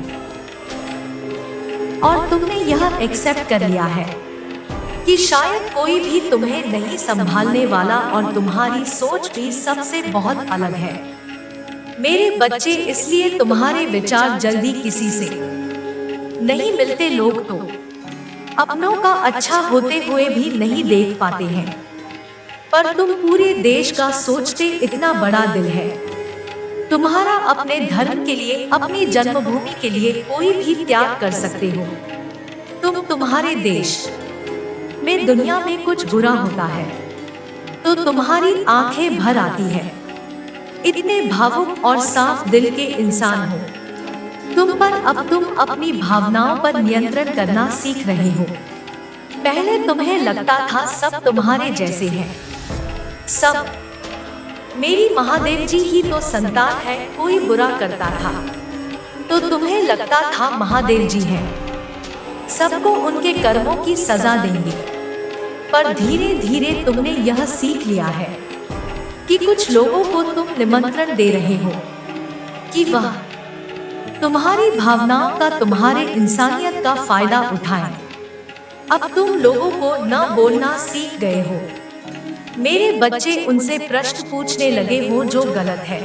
और तुमने यह एक्सेप्ट कर लिया है कि शायद कोई भी तुम्हें नहीं संभालने वाला और तुम्हारी सोच भी सबसे बहुत अलग है। मेरे बच्चे, इसलिए तुम्हारे विचार जल्दी किसी से नहीं मिलते। लोग तो अपनों का अच्छा होते हुए भी नहीं देख पाते हैं, पर तुम पूरे देश का सोचते। इतना बड़ा दिल है तुम्हारा। अपने धर्म के लिए, अपनी जन्मभूमि के लिए कोई भी त्याग कर सकते हो। तुम्हारे देश में दुनिया में कुछ बुरा होता है तो तुम्हारी आंखें भर आती है। इतने भावुक और साफ दिल के इंसान हो तुम, पर अब तुम अपनी भावनाओं पर नियंत्रण करना सीख रहे हो। पहले तुम्हें लगता था सब तुम्हारे जैसे हैं, सब मेरी महादेव जी ही तो संतान है। कोई बुरा करता था तो तुम्हें लगता था महादेव जी हैं, सबको उनके कर्मों की सजा देंगे। पर धीरे धीरे तुमने यह सीख लिया है कि कुछ लोगों को तुम निमंत्रण दे रहे हो कि वह तुम्हारी भावनाओं का, तुम्हारे इंसानियत का फायदा उठाएं। अब तुम लोगों को न बोलना सीख गए हो। मेरे बच्चे उनसे प्रश्न पूछने लगे हो जो गलत है,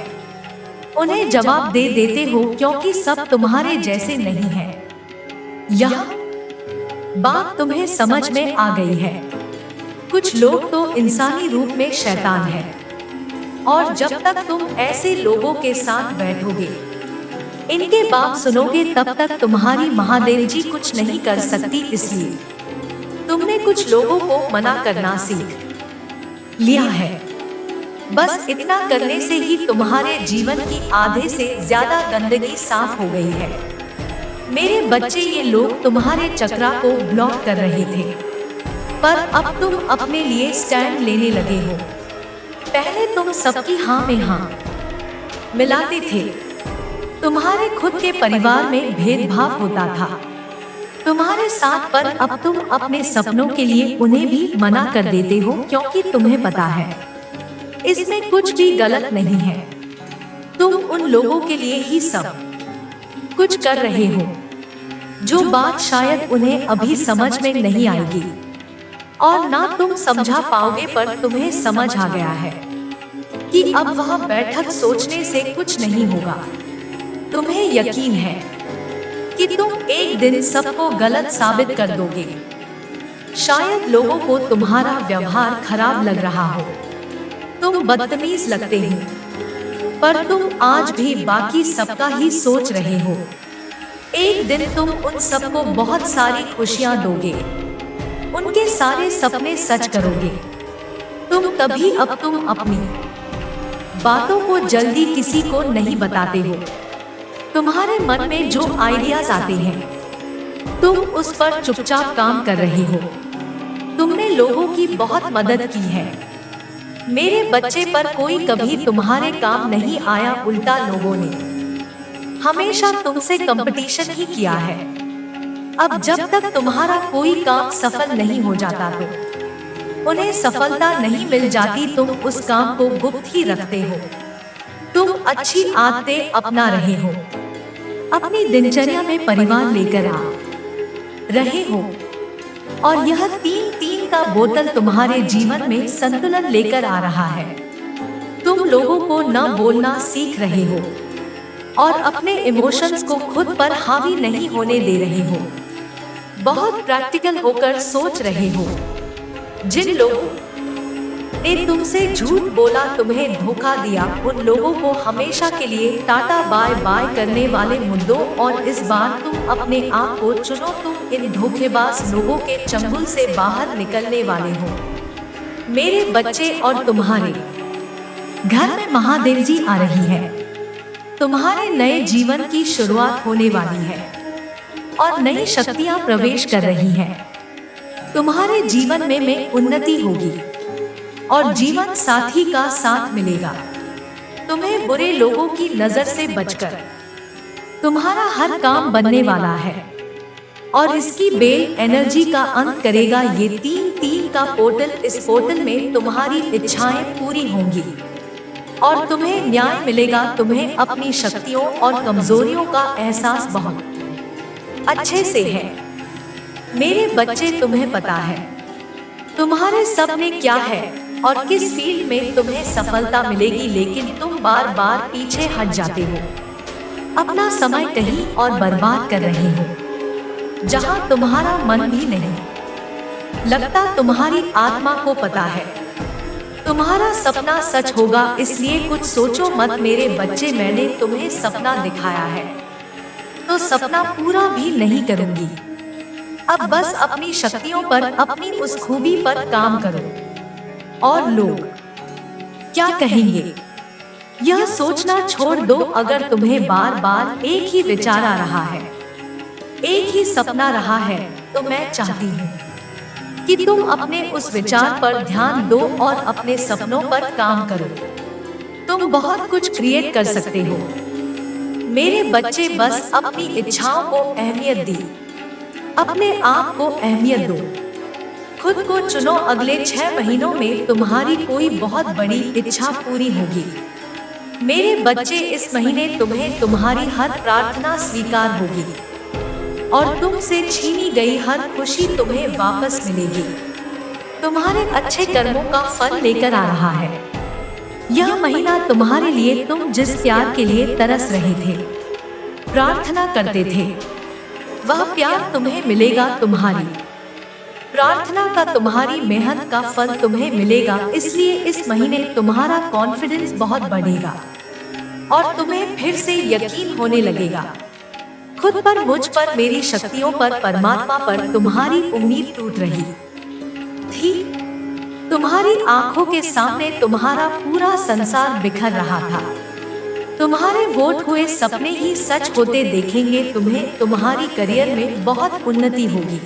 उन्हें जवाब दे देते हो क्योंकि सब तुम्हारे जैसे नहीं है। यह बात तुम्हें समझ में आ गई है। कुछ लोग तो इंसानी रूप में शैतान है, और जब तक तुम ऐसे लोगों के साथ बैठोगे, इनके बात सुनोगे, तब तक तुम्हारी महादेव जी कुछ नहीं कर सकती। इसलिए तुमने कुछ लोगों को मना करना सीख लिया है। बस इतना करने से ही तुम्हारे जीवन की आधे से ज्यादा गंदगी साफ हो गई है। मेरे बच्चे, ये लोग तुम्हारे चक्रा को ब्लॉक कर रहे थे, पर अब तुम अपने लिए स्टैंड लेने लगे हो। पहले तुम सबकी हाँ में हाँ मिलाते थे। तुम्हारे खुद के परिवार में भेदभाव होता था तुम्हारे साथ, पर अब तुम अपने सपनों के लिए उन्हें भी मना कर देते हो क्योंकि तुम्हें पता है इसमें कुछ भी गलत नहीं है। तुम उन लोगों के लिए ही सब कुछ कर रहे हो जो बात शायद उन्हें अभी समझ में नहीं आएगी, और ना तुम समझा पाओगे, पर तुम्हें समझ आ गया है कि अब वह बैठक सोचने से कुछ नहीं होगा। तुम्हें यकीन है कि तुम एक दिन सबको गलत साबित कर दोगे। शायद लोगों को तुम्हारा व्यवहार खराब लग रहा हो, तुम बदतमीज लगते हो, पर तुम आज भी बाकी सबका ही सोच रहे हो। एक दिन तुम उन सबको बहुत सारी खुशियां दोगे, उनके सारे सपने सच करोगे। अब तुम अपनी बातों को जल्दी किसी को नहीं बताते हो। तुम्हारे मन में जो आइडियाज आते हैं, तुम उस पर चुपचाप काम कर रहे हो। तुमने लोगों की बहुत मदद की है मेरे बच्चे, पर कोई कभी तुम्हारे काम नहीं आया। उल्टा लोगों ने हमेशा तुमसे कंपटीशन ही किया है। अब जब तक तुम्हारा कोई काम सफल नहीं हो जाता, तो उन्हें सफलता नहीं मिल जाती, तुम उस काम को गुप्त ही रखते हो। तुम अच्छी आदतें अपना रहे हो, अपनी दिनचर्या में परिवार लेकर आ रहे हो, और यह 3-3 का बोतल तुम्हारे जीवन में संतुलन लेकर आ रहा है। तुम लोगों को न बोलना सीख रहे हो, और अपने इमोशंस को खुद पर हावी नहीं होने दे रहे हो। बहुत प्रैक्टिकल होकर सोच रहे हो। जिन लोगों ने तुमसे झूठ बोला, तुम्हें धोखा दिया, उन लोगों को हमेशा के लिए टाटा बाय बाय करने वाले मुद्दों, और इस बार तुम अपने आप को चुनो। तुम इन धोखेबाज लोगों के चंगुल से बाहर निकलने वाले हो मेरे बच्चे, और तुम्हारे घर में महादेव जी आ रही है। तुम्हारे नए जीवन की शुरुआत होने वाली है, और नई शक्तियां प्रवेश कर रही हैं। तुम्हारे जीवन में उन्नति होगी, और जीवन साथी का साथ मिलेगा। तुम्हें बुरे लोगों की नजर से बचकर तुम्हारा हर काम बनने वाला है, और इसकी बेल एनर्जी का अंत करेगा ये 3-3 का पोर्टल। इस पोर्टल में तुम्हारी इच्छाएं पूरी होंगी, और तुम्हें न्याय मिलेगा। तुम्हें अपनी शक्तियों और कमजोरियों का एहसास बहुत अच्छे से है मेरे बच्चे। तुम्हें पता है तुम्हारे सपने क्या है और किस फील्ड में तुम्हें सफलता मिलेगी, लेकिन तुम बार बार पीछे हट जाते हो। अपना समय कहीं और बर्बाद कर रहे हो जहां तुम्हारा मन भी नहीं लगता। तुम्हारी आत्मा को पता है तुम्हारा सपना सच होगा, इसलिए कुछ सोचो मत मेरे बच्चे। मैंने तुम्हें सपना दिखाया है तो सपना पूरा भी नहीं करूंगी। अब बस अपनी शक्तियों पर, अपनी उस खूबी पर काम करो, और लोग क्या कहेंगे यह सोचना छोड़ दो। अगर तुम्हें बार बार एक ही विचार आ रहा है, एक ही सपना रहा है, तो मैं चाहती हूँ कि तुम अपने उस विचार पर ध्यान दो और अपने सपनों पर काम करो। तुम बहुत कुछ क्रिएट कर सकते हो मेरे बच्चे। बस अपनी इच्छाओं को अहमियत दी, अपने आप को अहमियत दो, खुद को चुनो। अगले 6 महीनों में तुम्हारी कोई बहुत बड़ी इच्छा पूरी होगी। मेरे बच्चे, इस महीने तुम्हें तुम्हारी हर प्रार्थना स्वीकार होगी और तुमसे छीनी गई हर खुशी तुम्हें वापस मिलेगी। तुम्हारे अच्छे कर्मों का फल लेकर आ रहा है। यह महीना तुम्हारे लिए, तुम जिस प्यार के लिए तरस रहे थे, प्रार्थना करते थे, वह प्यार तुम्हें मिलेगा। तुम्हारी प्रार्थना का, तुम्हारी मेहनत का फल तुम्हें मिलेगा। इसलिए इस महीने तुम्हारा कॉन्फिडेंस बहुत बढ़ेगा और तुम्हें फिर से यकीन होने लगेगा खुद पर, मुझ पर, मेरी शक्तियों पर, परमात्मा पर। तुम्हारी उम्मीद टूट रही थी, तुम्हारी आंखों के सामने तुम्हारा पूरा संसार बिखर रहा था। तुम्हारे वोट हुए सपने ही सच होते देखेंगे तुम्हें। तुम्हारी करियर में बहुत उन्नति होगी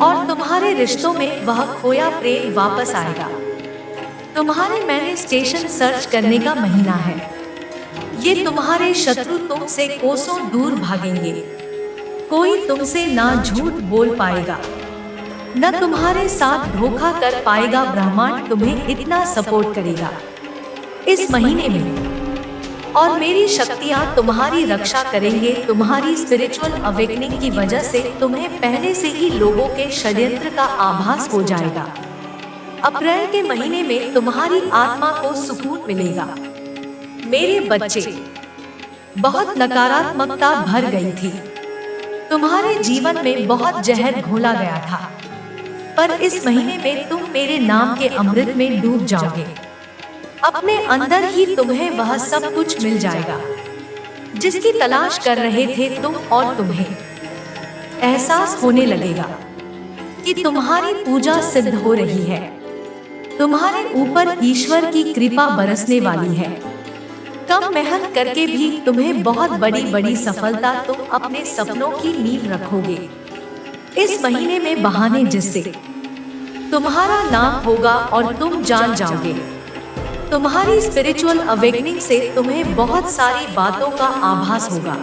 और तुम्हारे रिश्तों में वह खोया प्रेम वापस आएगा। तुम्हारे मैनिफेस्टेशन सर्च करने का महीना है। ये तुम्हारे शत्रु तुमसे कोसों दूर भागेंगे। कोई तुमसे ना झूठ बोल पाएगा, न तुम्हारे साथ धोखा कर पाएगा। ब्रह्मांड तुम्हें इतना सपोर्ट करेगा इस महीने में और मेरी शक्तियाँ तुम्हारी रक्षा करेंगे। तुम्हारी स्पिरिचुअल अवेकनिंग की वजह से तुम्हें पहले से ही लोगों के षड्यंत्र का आभास हो जाएगा। अप्रैल के महीने में तुम्हारी आत्मा को सुकून मिलेगा। मेरे बच्चे, बहुत नकारात्मकता भर गई थी, तुम्हारे जीवन में बहुत जहर घोला गया था, पर इस महीने में तुम मेरे नाम के अमृत में डूब जाओगे। अपने अंदर ही तुम्हें वह सब कुछ मिल जाएगा जिसकी तलाश कर रहे थे तुम, और तुम्हें एहसास होने लगेगा कि तुम्हारी पूजा सिद्ध हो रही है। तुम्हारे ऊपर ईश्वर की कृपा बरसने वाली है। कम मेहनत करके भी तुम्हें बहुत बड़ी बड़ी सफलता, तुम अपने सपनों की नींव रखोगे इस महीने में, बहाने जिससे तुम्हारा नाम होगा और तुम जान जाओगे। तुम्हारी स्पिरिचुअल अवेकनिंग से तुम्हें बहुत सारी बातों का आभास होगा।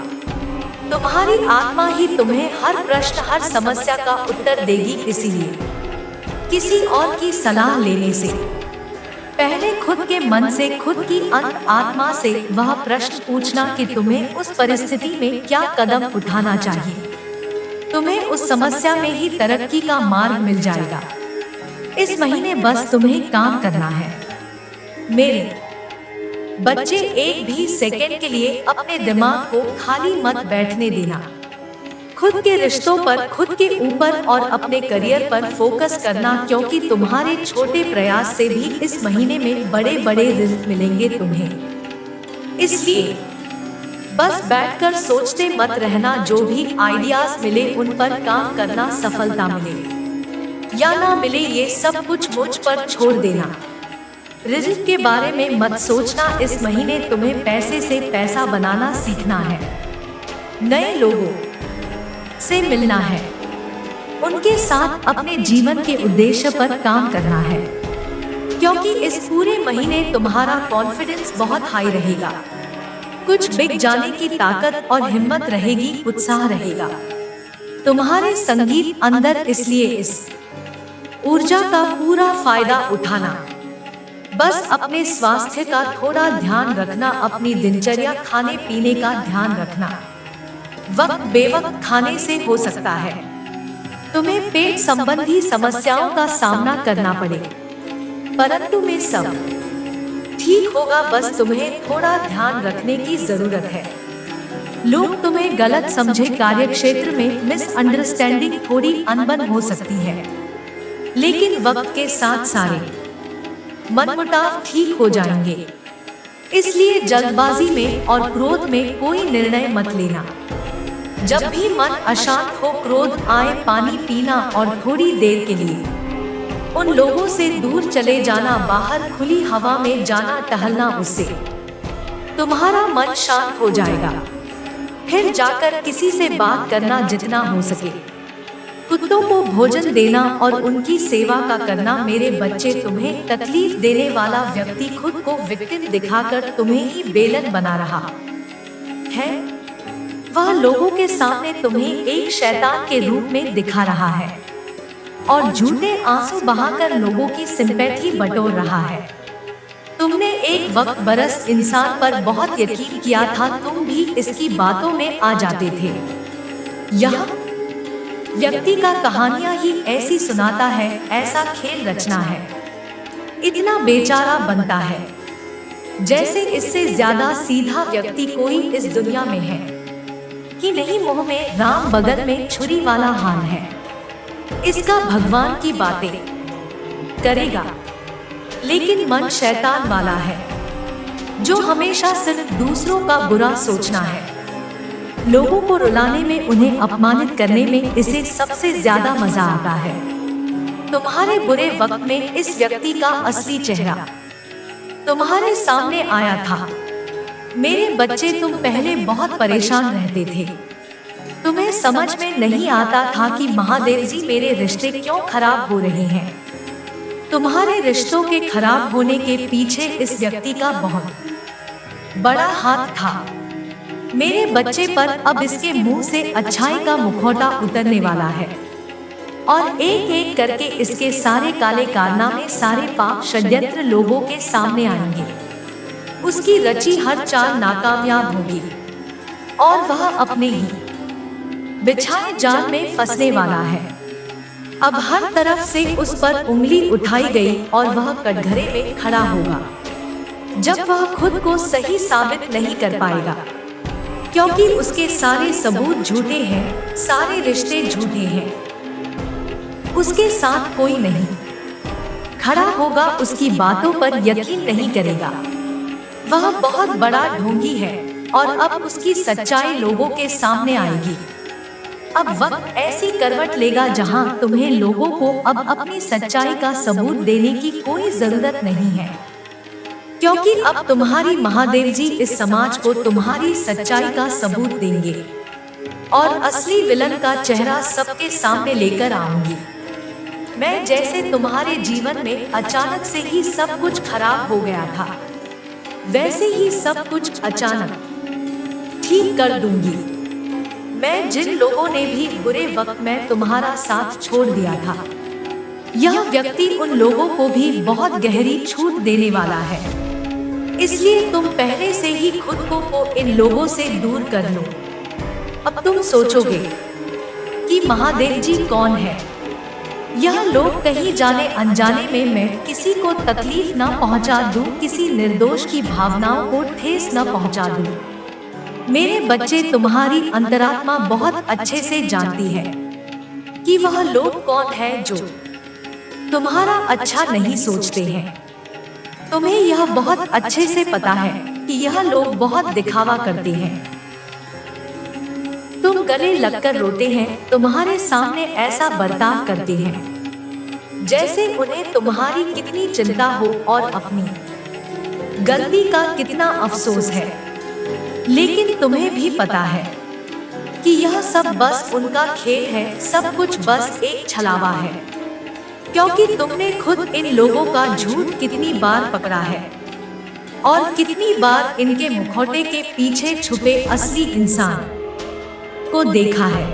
तुम्हारी आत्मा ही तुम्हें हर प्रश्न, हर समस्या का उत्तर देगी। इसीलिए किसी और की सलाह लेने से पहले खुद के मन से, खुद की आत्मा से वह प्रश्न पूछना कि तुम्हें उस परिस्थिति में क्या कदम उठाना चाहिए। तुम्हें उस समस्या में ही तरक्की का मार्ग मिल जाएगा। इस महीने बस तुम्हें काम करना है। मेरे बच्चे, एक भी सेकंड के लिए अपने दिमाग को खाली मत बैठने देना। खुद के रिश्तों पर, खुद के ऊपर और अपने करियर पर फोकस करना, क्योंकि तुम्हारे छोटे प्रयास से भी इस महीने में बड़े बड़े रिजल्ट मिलेंगे तुम्हें। इसलिए बस बैठकर सोचते मत रहना। जो भी आइडियाज मिले उन पर काम करना। सफलता मिले या ना मिले, ये सब कुछ मुझ पर छोड़ देना। रिजल्ट के बारे में मत सोचना। इस महीने तुम्हें पैसे से पैसा बनाना सीखना है। नए लोगों से मिलना है, उनके साथ अपने जीवन के उद्देश्य पर काम करना है, क्योंकि इस पूरे महीने तुम्हारा कॉन्फिडेंस बहुत हाई रहेगा। कुछ बिक जाने की ताकत और हिम्मत रहेगी, उत्साह रहेगा तुम्हारे संगीत अंदर। इसलिए इस ऊर्जा का पूरा फायदा उठाना। बस अपने स्वास्थ्य का थोड़ा ध्यान रखना, अपनी दिनचर्या, खाने पीने का ध्यान रखना। वक्त बेवक्त खाने से हो सकता है तुम्हें पेट संबंधी समस्याओं का सामना करना पड़े, परंतु में सब ठीक होगा। बस तुम्हें थोड़ा ध्यान रखने की जरूरत है। लोग तुम्हें गलत समझे, कार्य क्षेत्र में मिसअंडरस्टैंडिंग, थोड़ी अनबन हो सकती है, लेकिन वक्त के साथ सारे मनमुटाव ठीक हो जाएंगे। इसलिए जल्दबाजी में और क्रोध में कोई निर्णय मत लेना। जब भी मन अशांत हो, क्रोध आए, पानी पीना और थोड़ी देर के लिए उन लोगों से दूर चले जाना। बाहर खुली हवा में जाना, टहलना, उससे तुम्हारा मन शांत हो जाएगा। फिर जाकर किसी से बात करना, जितना हो सके कुत्तों को भोजन देना और उनकी सेवा का करना। मेरे बच्चे, तुम्हें तकलीफ देने वाला व्यक्ति खुद को विक्टिम दिखाकर तुम्हें ही बेलन बना रहा है। वह लोगों के सामने तुम्हें एक शैतान के रूप में दिखा रहा है और झूठे आंसू बहाकर लोगों की सिंपैथी बटोर रहा है। तुमने एक वक्त बरस इंसान पर बहुत यकीन किया था, तुम भी इसकी बातों में आ जाते थे। यह व्यक्ति का कहानियां ही ऐसी सुनाता है, ऐसा खेल रचना है, इतना बेचारा बनता है, जैसे इससे ज्यादा सीधा व्यक्ति कोई इस दुनिया में है कि नहीं। मुंह में राम बगल में छुरी वाला हाल है, इसका भगवान की बातें करेगा, लेकिन मन शैतान वाला है, जो हमेशा सिर्फ दूसरों का बुरा सोचना है। लोगों को रुलाने में, उन्हें अपमानित करने में इसे सबसे ज्यादा मजा आता है। तुम्हारे बुरे वक्त में इस व्यक्ति का असली चेहरा तुम्हारे सामने आया था। मेरे बच्चे, तुम पहले बहुत परेशान रहते थे। तुम्हें समझ में नहीं आता था कि महादेव जी, मेरे रिश्ते क्यों खराब हो रहे हैं। तुम्हारे रिश्तों के खराब होने के पीछे इस व्यक्ति का बहुत बड़ा हाथ था। मेरे बच्चे पर अब इसके मुंह से अच्छाई का मुखौटा उतरने वाला है और एक एक करके इसके सारे काले कारनामे, सारे पाप षड्यंत्र लोगों के सामने आएंगे। उसकी रची हर चाल नाकामयाब होगी और वह अपने ही बिछाए जाल में फंसने वाला है। अब हर तरफ से उस पर उंगली उठाई गई और वह कटघरे में खड़ा होगा, जब वह खुद को सही साबित नहीं कर पाएगा, क्योंकि उसके सारे सबूत झूठे हैं, सारे रिश्ते झूठे हैं। उसके साथ कोई नहीं खड़ा होगा, उसकी बातों पर यकीन नहीं करेगा। वह बहुत बड़ा ढोंगी है और अब उसकी सच्चाई लोगों के सामने आएगी। अब वक्त ऐसी करवट लेगा जहां तुम्हें लोगों को अब अपनी सच्चाई का सबूत देने की कोई जरूरत नहीं है, क्योंकि अब तुम्हारी महादेव जी इस समाज को तुम्हारी सच्चाई का सबूत देंगे और असली विलन का चेहरा सबके सामने लेकर आऊंगी मैं। जैसे तुम्हारे जीवन में अचानक से ही सब कुछ खराब हो गया था, वैसे ही सब कुछ अचानक ठीक कर दूंगी मैं। जिन लोगों ने भी बुरे वक्त में तुम्हारा साथ छोड़ दिया था, यह व्यक्ति उन लोगों को भी बहुत गहरी छूट देने वाला है। इसलिए तुम पहले से ही खुद को इन लोगों से दूर कर लो। अब तुम सोचोगे कि महादेव जी कौन है। यह लोग कहीं जाने अनजाने में मैं किसी को तकलीफ न पहुंचा दूं, किसी निर्दोष की भावनाओं को ठेस न पहुंचा दूं। मेरे बच्चे, तुम्हारी अंतरात्मा बहुत अच्छे से जानती है कि वह लोग कौन है जो तुम्हारा अच्छा नहीं सोचते हैं। तुम्हें यह बहुत अच्छे से पता है कि यह लोग बहुत दिखावा करते हैं। तुम गले लगकर रोते हैं, तुम्हारे सामने ऐसा बर्ताव करते हैं जैसे उन्हें तुम्हारी कितनी चिंता हो और अपनी गलती का कितना अफसोस है। लेकिन तुम्हें भी पता है कि यह सब बस उनका खेल है, सब कुछ बस एक छलावा है, क्योंकि तुमने खुद इन लोगों का झूठ कितनी बार पकड़ा है और कितनी बार इनके मुखौटे के पीछे छुपे असली इंसान को देखा है।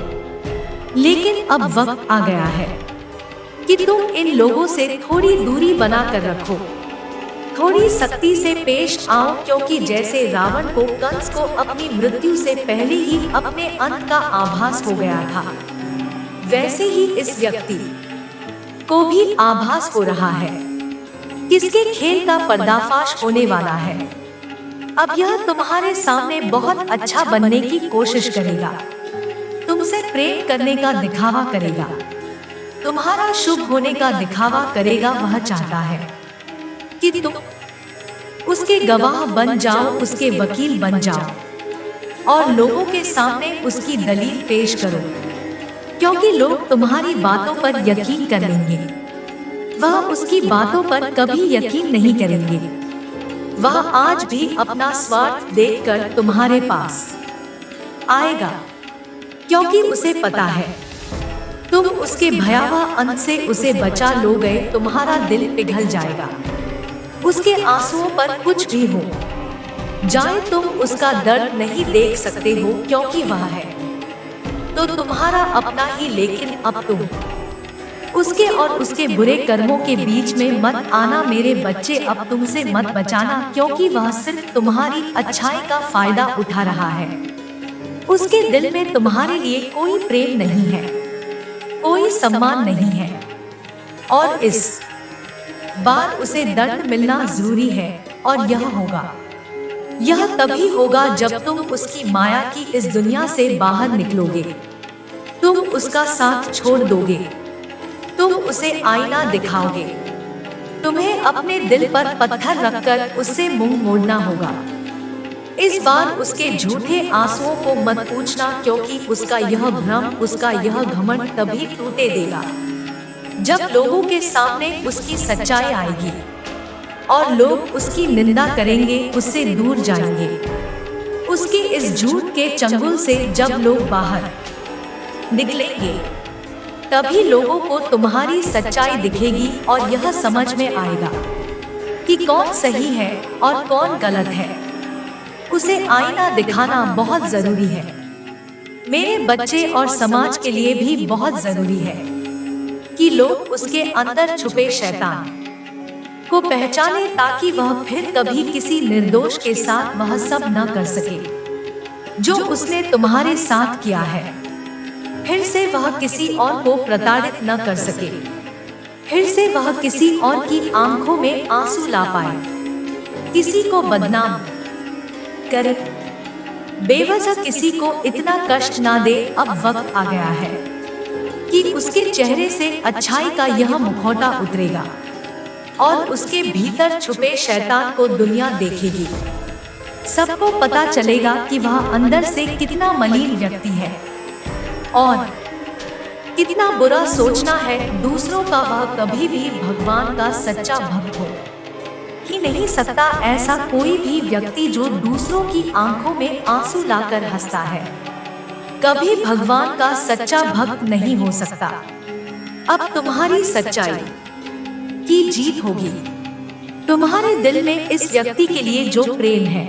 लेकिन अब वक्त आ गया है कि तुम इन लोगों से थोड़ी दूरी बना कर रखो, थोड़ी सख्ती से पेश आओ, क्योंकि जैसे रावण को कंस को अपनी मृत्यु से पहले ही अपने अंत का आभास हो गया था, वैसे ही इस व्यक्ति को भी आभास हो रहा है। किसके खेल का पर्दाफाश होने वाला है। अब यह तुम्हारे सामने बहुत अच्छा बनने की कोशिश करेगा, तुमसे प्रेम करने का दिखावा करेगा, तुम्हारा शुभ होने का दिखावा करेगा। वह चाहता है कि तुम उसके गवाह बन जाओ, उसके वकील बन जाओ और लोगों के सामने उसकी दलील पेश करो, क्योंकि लोग तुम्हारी बातों पर यकीन कर लेंगे। वह उसकी बातों पर कभी यकीन नहीं करेंगे। वह आज भी अपना स्वार्थ देखकर तुम्हारे पास आएगा, क्योंकि उसे पता है तुम उसके भयावह अंत से उसे बचा लोगे। तुम्हारा दिल पिघल जाएगा, उसके आंसुओं पर कुछ भी हो जाए तुम उसका दर्द नहीं देख सकते हो, क्योंकि वह है तो तुम्हारा अपना ही। लेकिन अब तुम उसके और उसके बुरे कर्मों के बीच में मत आना मेरे बच्चे, अब तुमसे मत बचाना, क्योंकि वह सिर्फ तुम्हारी अच्छाई का फायदा उठा रहा है। उसके दिल में तुम्हारे लिए कोई प्रेम नहीं है, कोई सम्मान नहीं है, और इस बार उसे दंड मिलना जरूरी है। और यह तभी होगा जब तुम उसकी माया की इस दुनिया से बाहर निकलोगे। तुम उसका साथ छोड़ दोगे, तुम उसे आईना दिखाओगे। तुम्हें अपने दिल पर पत्थर रखकर उससे मुंह मोड़ना होगा। इस बार उसके झूठे आंसुओं को मत पूछना, क्योंकि उसका यह भ्रम, उसका यह घमंड तभी टूटे देगा जब लोगों के सामने उसकी सच्चाई आएगी और लोग उसकी निंदा करेंगे, उससे दूर जाएंगे। उसके इस झूठ के चंगुल से जब लोग बाहर निकलेंगे, तभी लोगों को तुम्हारी सच्चाई दिखेगी और यह समझ में आएगा कि कौन सही है और कौन गलत है। उसे आईना दिखाना बहुत जरूरी है मेरे बच्चे, और समाज के लिए भी बहुत जरूरी है कि लोग उसके अंदर छुपे शैतान को पहचाने, ताकि वह फिर कभी किसी निर्दोष के साथ वह सब न कर सके जो उसने तुम्हारे साथ किया है। फिर से वह किसी और को प्रताड़ित न कर सके, फिर से वह किसी और की आंखों में आंसू ला पाए, किसी को बदनाम करे, बेवजह किसी को इतना कष्ट ना दे। अब वक्त आ गया है कि उसके चेहरे से अच्छाई का यह मुखौटा उतरेगा और उसके भीतर छुपे शैतान को दुनिया देखेगी। सबको पता चलेगा कि वह अंदर से कितना मलिन व्यक्ति है और कितना बुरा सोचना है दूसरों का। वह कभी भी भगवान का सच्चा भक्त हो ही नहीं सकता। ऐसा कोई भी व्यक्ति जो दूसरों की आंखों में आंसू लाकर हंसता है, कभी भगवान का सच्चा भक्त नहीं हो सकता। अब तुम्हारी सच्चाई की जीत होगी। तुम्हारे दिल में इस व्यक्ति के लिए जो प्रेम है,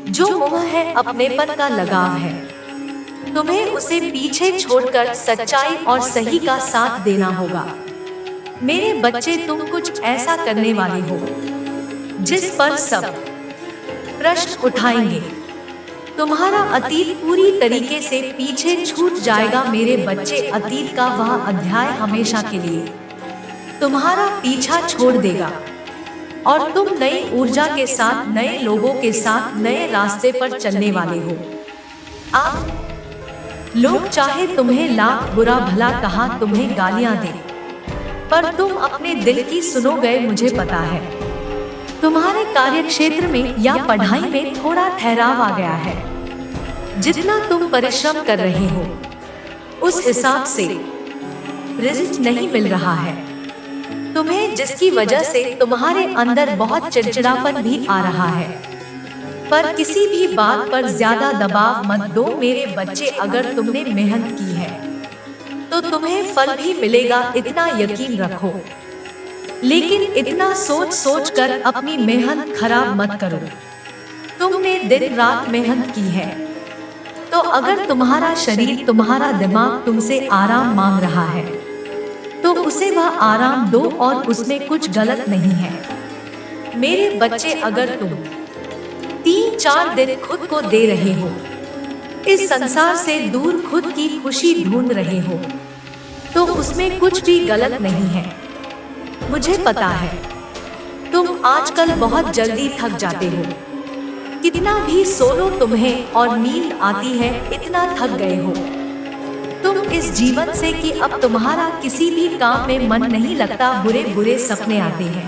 जो मोह है, अपनेपन का लगाव है, तुम्हें उसे पीछे छोड़कर सच्चाई और सही का साथ देना होगा। मेरे बच्चे, तुम कुछ ऐसा करने वाले हो जिस पर सब प्रश्न उठाएंगे। तुम्हारा अतीत पूरी तरीके से पीछे छूट जाएगा मेरे बच्चे। अतीत का वह अध्याय हमेशा के लिए तुम्हारा पीछा छोड़ देगा और तुम नई ऊर्जा के साथ, नए लोगों के साथ, नए रास्ते पर चलने वाले हो। आप लोग चाहे तुम्हें लाख बुरा भला कहा, तुम्हें गालियां दे, पर तुम अपने दिल की सुनो गए। मुझे पता है तुम्हारे कार्यक्षेत्र में या पढ़ाई में थोड़ा ठहराव आ गया है। जितना तुम परिश्रम कर रहे हो उस हिसाब से रिजल्ट नहीं मिल रहा है तुम्हें, जिसकी वजह से तुम्हारे अंदर बहुत चिड़चिड़ापन भी आ रहा है। पर किसी भी बात पर ज्यादा दबाव मत दो मेरे बच्चे। अगर तुमने मेहनत की है तो तुम्हें फल भी मिलेगा, इतना यकीन रखो। लेकिन इतना सोच सोच कर अपनी मेहनत खराब मत करो। तुमने दिन रात मेहनत की है, तो अगर तुम्हारा शरीर, तुम्हारा दिमाग तुमसे आराम मांग रहा है तो उसे वह आराम दो, और उसमें कुछ गलत नहीं है मेरे बच्चे। अगर तुम 3-4 दिन खुद को दे रहे हो, इस संसार से दूर खुद की खुशी ढूंढ रहे हो, तो उसमें कुछ भी गलत नहीं है। मुझे पता है तुम आजकल बहुत जल्दी थक जाते हो। कितना भी सो लो तुम्हें और नींद आती है, इतना थक गए हो तुम इस जीवन से कि अब तुम्हारा किसी भी काम में मन नहीं लगता। बुरे बुरे सपने आते हैं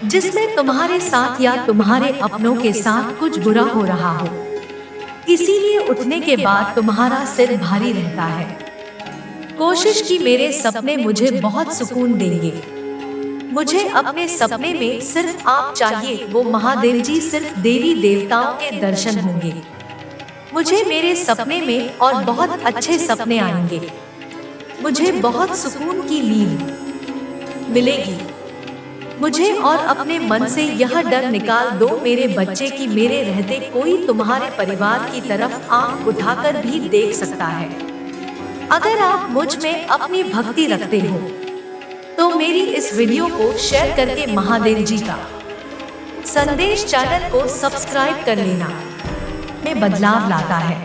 जिसमें तुम्हारे साथ या तुम्हारे अपनों के साथ कुछ बुरा हो रहा हो, इसीलिए उठने के बाद तुम्हारा सिर भारी रहता है। कोशिश की मेरे सपने मुझे बहुत सुकून देंगे। मुझे अपने सपने में सिर्फ आप चाहिए, वो महादेव जी, सिर्फ देवी देवताओं के दर्शन होंगे। मुझे मेरे सपने में और बहुत अच्छे सपने आएंगे। मुझे बहुत सुकून की नींद मिलेगी। मुझे और अपने मन से यह डर निकाल दो मेरे बच्चे कि मेरे रहते कोई तुम्हारे परिवार की तरफ आंख उठाकर भी देख सकता है। अगर आप मुझ में अपनी भक्ति रखते हो तो मेरी इस वीडियो को शेयर करके महादेव जी का संदेश चैनल को सब्सक्राइब कर लेना में बदलाव लाता है।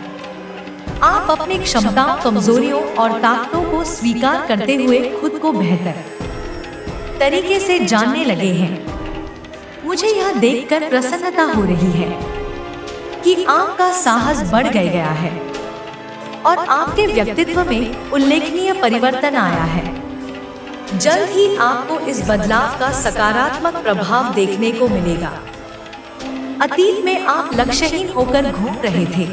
आप अपनी क्षमताओं, कमजोरियों और ताकतों को स्वीकार करते हुए खुद को बेहतर तरीके से जानने लगे हैं। मुझे यह देखकर प्रसन्नता हो रही है कि आपका साहस बढ़ गया है और आपके व्यक्तित्व में उल्लेखनीय परिवर्तन आया है। जल्द ही आपको इस बदलाव का सकारात्मक प्रभाव देखने को मिलेगा। अतीत में आप लक्ष्यहीन होकर घूम रहे थे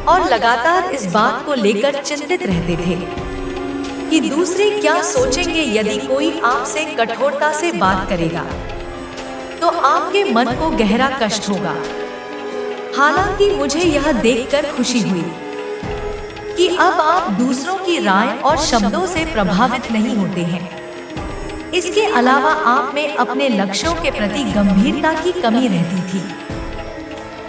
और लगातार इस बात को लेकर चिंतित रहते थे कि दूसरे क्या सोचेंगे। यदि कोई आपसे कठोरता से बात करेगा तो आपके मन को गहरा कष्ट होगा। हालांकि मुझे यह देखकर खुशी हुई कि अब आप दूसरों की राय और शब्दों से प्रभावित नहीं होते हैं। इसके अलावा आप में अपने लक्ष्यों के प्रति गंभीरता की कमी रहती थी।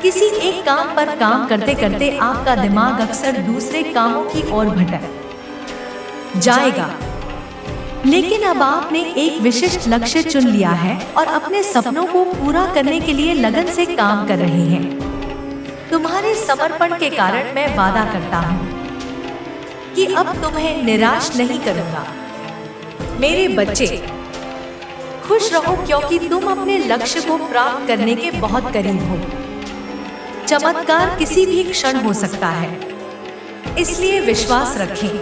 किसी एक काम पर काम करते करते आपका दिमाग अक्सर दूसरे कामों की ओर भटक जाएगा, लेकिन अब आपने एक विशिष्ट लक्ष्य चुन लिया है और अपने सपनों को पूरा करने के लिए लगन से काम कर रहे हैं। तुम्हारे समर्पण के कारण मैं वादा करता हूँ कि अब तुम्हें निराश नहीं करूंगा। मेरे बच्चे, खुश रहो क्योंकि तुम अपने लक्ष्य को प्राप्त करने के बहुत करीब हो। चमत्कार किसी भी क्षण हो सकता है, इसलिए विश्वास रखें।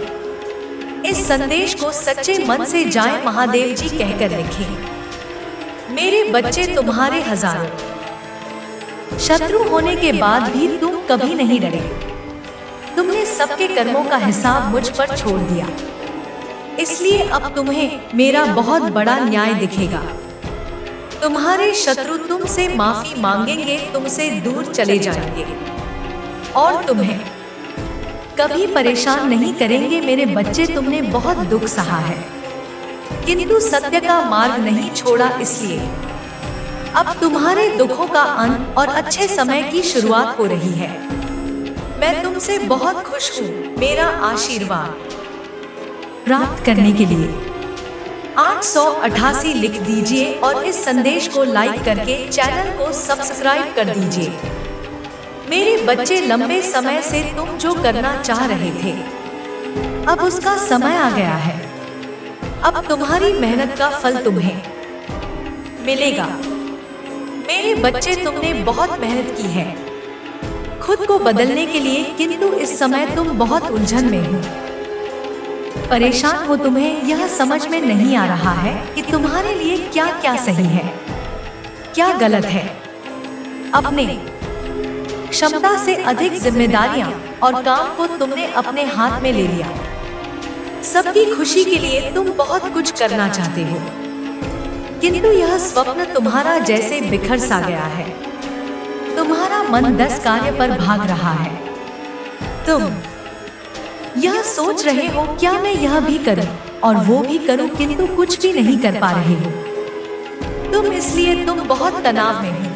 इस संदेश को सच्चे मन से जय महादेव जी कहकर लिखें। मेरे बच्चे, तुम्हारे हजारों शत्रु होने के बाद भी तुम कभी नहीं डरे। तुमने सबके कर्मों का हिसाब मुझ पर छोड़ दिया, इसलिए अब तुम्हें मेरा बहुत बड़ा न्याय दिखेगा। तुम्हारे शत्रु तुमसे माफी मांगेंगे, तुमसे दूर चले जाएंगे और तुम्हें कभी परेशान नहीं करेंगे। मेरे बच्चे, तुमने बहुत दुख सहा है, किंतु सत्य का मार्ग नहीं छोड़ा, इसलिए अब तुम्हारे दुखों का अंत और अच्छे समय की शुरुआत हो रही है। मैं तुमसे बहुत खुश हूँ। मेरा आशीर्वाद प्राप्त करने के लिए 888 लिख दीजिए और इस संदेश को लाइक करके चैनल को सब्सक्राइब कर दीजिए। मेरे बच्चे, लंबे समय से तुम जो करना चाह रहे थे, अब उसका समय आ गया है। अब तुम्हारी मेहनत का फल तुम्हें मिलेगा। मेरे बच्चे, तुमने बहुत मेहनत की है खुद को बदलने के लिए, किंतु इस समय तुम बहुत उलझन में हो, परेशान हो। तुम्हें यह समझ में नहीं आ रहा है कि तुम्हारे लिए क्या क्या सही है, क्या गलत है। अपने क्षमता से अधिक जिम्मेदारियां और काम को तुमने अपने हाथ में ले लिया। सबकी खुशी के लिए तुम बहुत कुछ करना चाहते हो, किंतु यह स्वप्न तुम्हारा जैसे बिखर सा गया है। तुम्हारा मन 10 कार्य पर भाग रहा है। तुम यह सोच रहे हो, क्या मैं यह भी करूं और वो भी करूं, किंतु कुछ भी नहीं कर पा रहे हो। तुम बहुत तनाव में हो।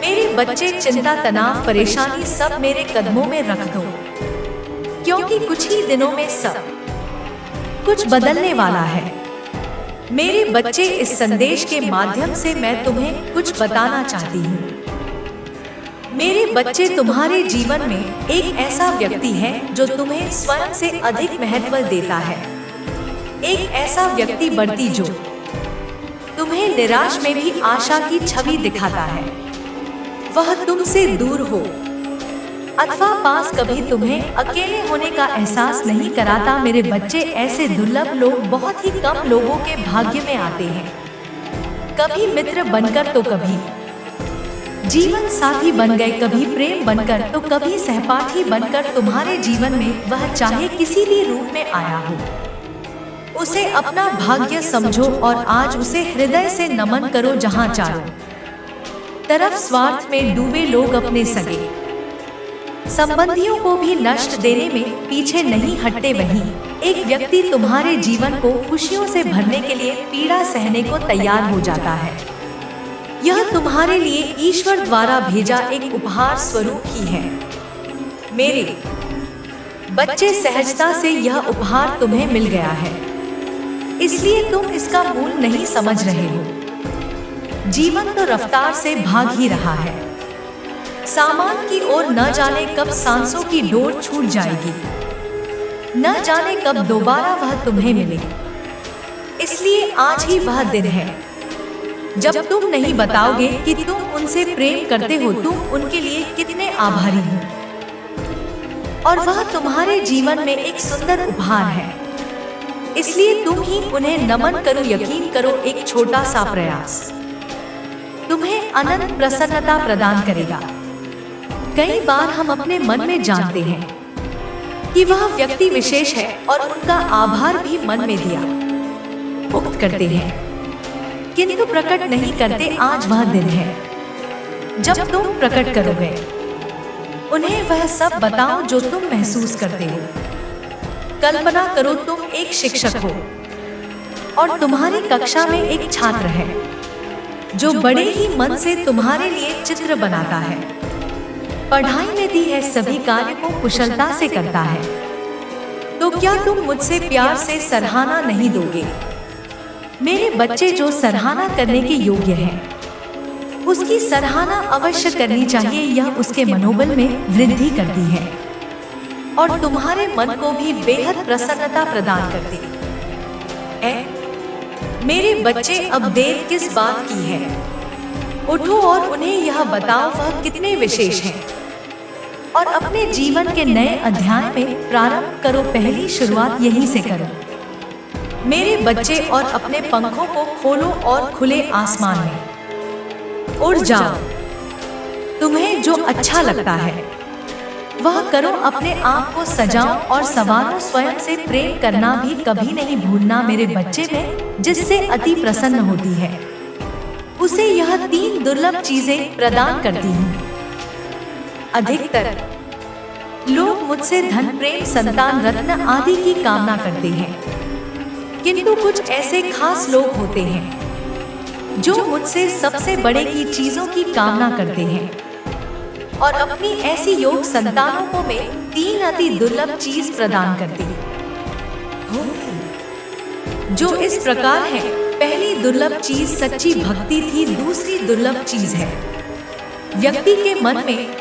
मेरे बच्चे, चिंता, तनाव, परेशानी सब मेरे कदमों में रख दो, क्योंकि कुछ ही दिनों में सब कुछ बदलने वाला है। मेरे बच्चे, इस संदेश के माध्यम से मैं तुम्हें कुछ बताना चाहती हूँ। मेरे बच्चे, तुम्हारे जीवन में एक ऐसा व्यक्ति है जो तुम्हें स्वयं से अधिक महत्व देता है। एक ऐसा व्यक्ति बढ़ती जो तुम्हें निराश में भी आशा की छवि दिखाता है। वह तुमसे दूर हो अथवा पास कभी तुम्हें अकेले होने का एहसास नहीं कराता। मेरे बच्चे, ऐसे दुर्लभ लोग बहुत ही कम लोगों के भाग्य में आते हैं। कभी मित्र बनकर तो कभी जीवन साथी बन गए, कभी प्रेम बनकर तो कभी सहपाठी बनकर तुम्हारे जीवन में वह चाहे किसी भी रूप में आया हो, उसे अपना भाग्य समझो और आज उसे हृदय से नमन करो। जहां चारों तरफ स्वार्थ में डूबे लोग अपने सगे संबंधियों को भी नष्ट देने में पीछे नहीं हटते, वहीं एक व्यक्ति तुम्हारे जीवन को खुशियों से भरने के लिए पीड़ा सहने को तैयार हो जाता है। यह तुम्हारे लिए ईश्वर द्वारा भेजा एक उपहार स्वरूप ही है। मेरे बच्चे, सहजता से यह उपहार तुम्हें मिल गया है, इसलिए तुम इसका मूल्य नहीं समझ रहे हो। जीवन तो रफ्तार से भाग ही रहा है, सामान की ओर न जाने कब सांसों की डोर छूट जाएगी, न जाने कब दोबारा वह तुम्हें मिले। इसलिए आज ही वह दिन है जब तुम नहीं बताओगे कि तुम उनसे प्रेम करते हो, तुम उनके लिए कितने आभारी हो, और वह तुम्हारे जीवन में एक सुंदर उपहार है। इसलिए तुम ही उन्हें नमन करो। यकीन करो, एक छोटा सा प्रयास तुम्हें अनंत प्रसन्नता प्रदान करेगा। कई बार हम अपने मन में जानते हैं कि वह व्यक्ति विशेष है और उनका आभार भी मन में दिया उक्त करते हैं, किंतु प्रकट नहीं करते। आज वह दिन है जब तुम प्रकट करोगे, उन्हें वह सब बताओ जो तुम महसूस करते हो। कल्पना करो, तुम एक शिक्षक हो और तुम्हारी कक्षा में एक छात्र है जो बड़े ही मन से तुम्हारे लिए चित्र बनाता है, पढ़ाई में दी है सभी कार्य को कुशलता से करता है। तो क्या तुम मुझसे प्यार से सराहना नहीं दोगे? मेरे बच्चे, जो सराहना करने के योग्य है उसकी सराहना अवश्य करनी चाहिए। यह उसके मनोबल में वृद्धि करती है और तुम्हारे मन को भी बेहद प्रसन्नता प्रदान करती है। मेरे बच्चे, अब देर किस बात की है? उठो और उन्हें यह बताओ वह कितने विशेष हैं, और अपने जीवन के नए अध्याय में प्रारंभ करो। पहली शुरुआत यहीं से करो मेरे बच्चे, और अपने पंखों को खोलो और खुले आसमान में उड़ जाओ। तुम्हें जो अच्छा लगता है वह करो, अपने आप को सजाओ और संवारो। स्वयं से प्रेम करना भी कभी नहीं भूलना। मेरे बच्चे में जिससे अति प्रसन्न होती है उसे यह 3 दुर्लभ चीजें प्रदान करती हूँ। अधिकतर लोग मुझसे धन, प्रेम, संतान, रत्न आदि की कामना करते हैं, किंतु कुछ ऐसे खास लोग होते हैं जो मुझसे सबसे बड़े की चीजों की कामना करते हैं, और अपनी ऐसी योग संतानों को मैं 3 अति दुर्लभ चीज प्रदान करती हूँ, जो इस प्रकार है। पहली दुर्लभ चीज सच्ची भक्ति थी। दूसरी दुर्लभ चीज है व्यक्ति के मन में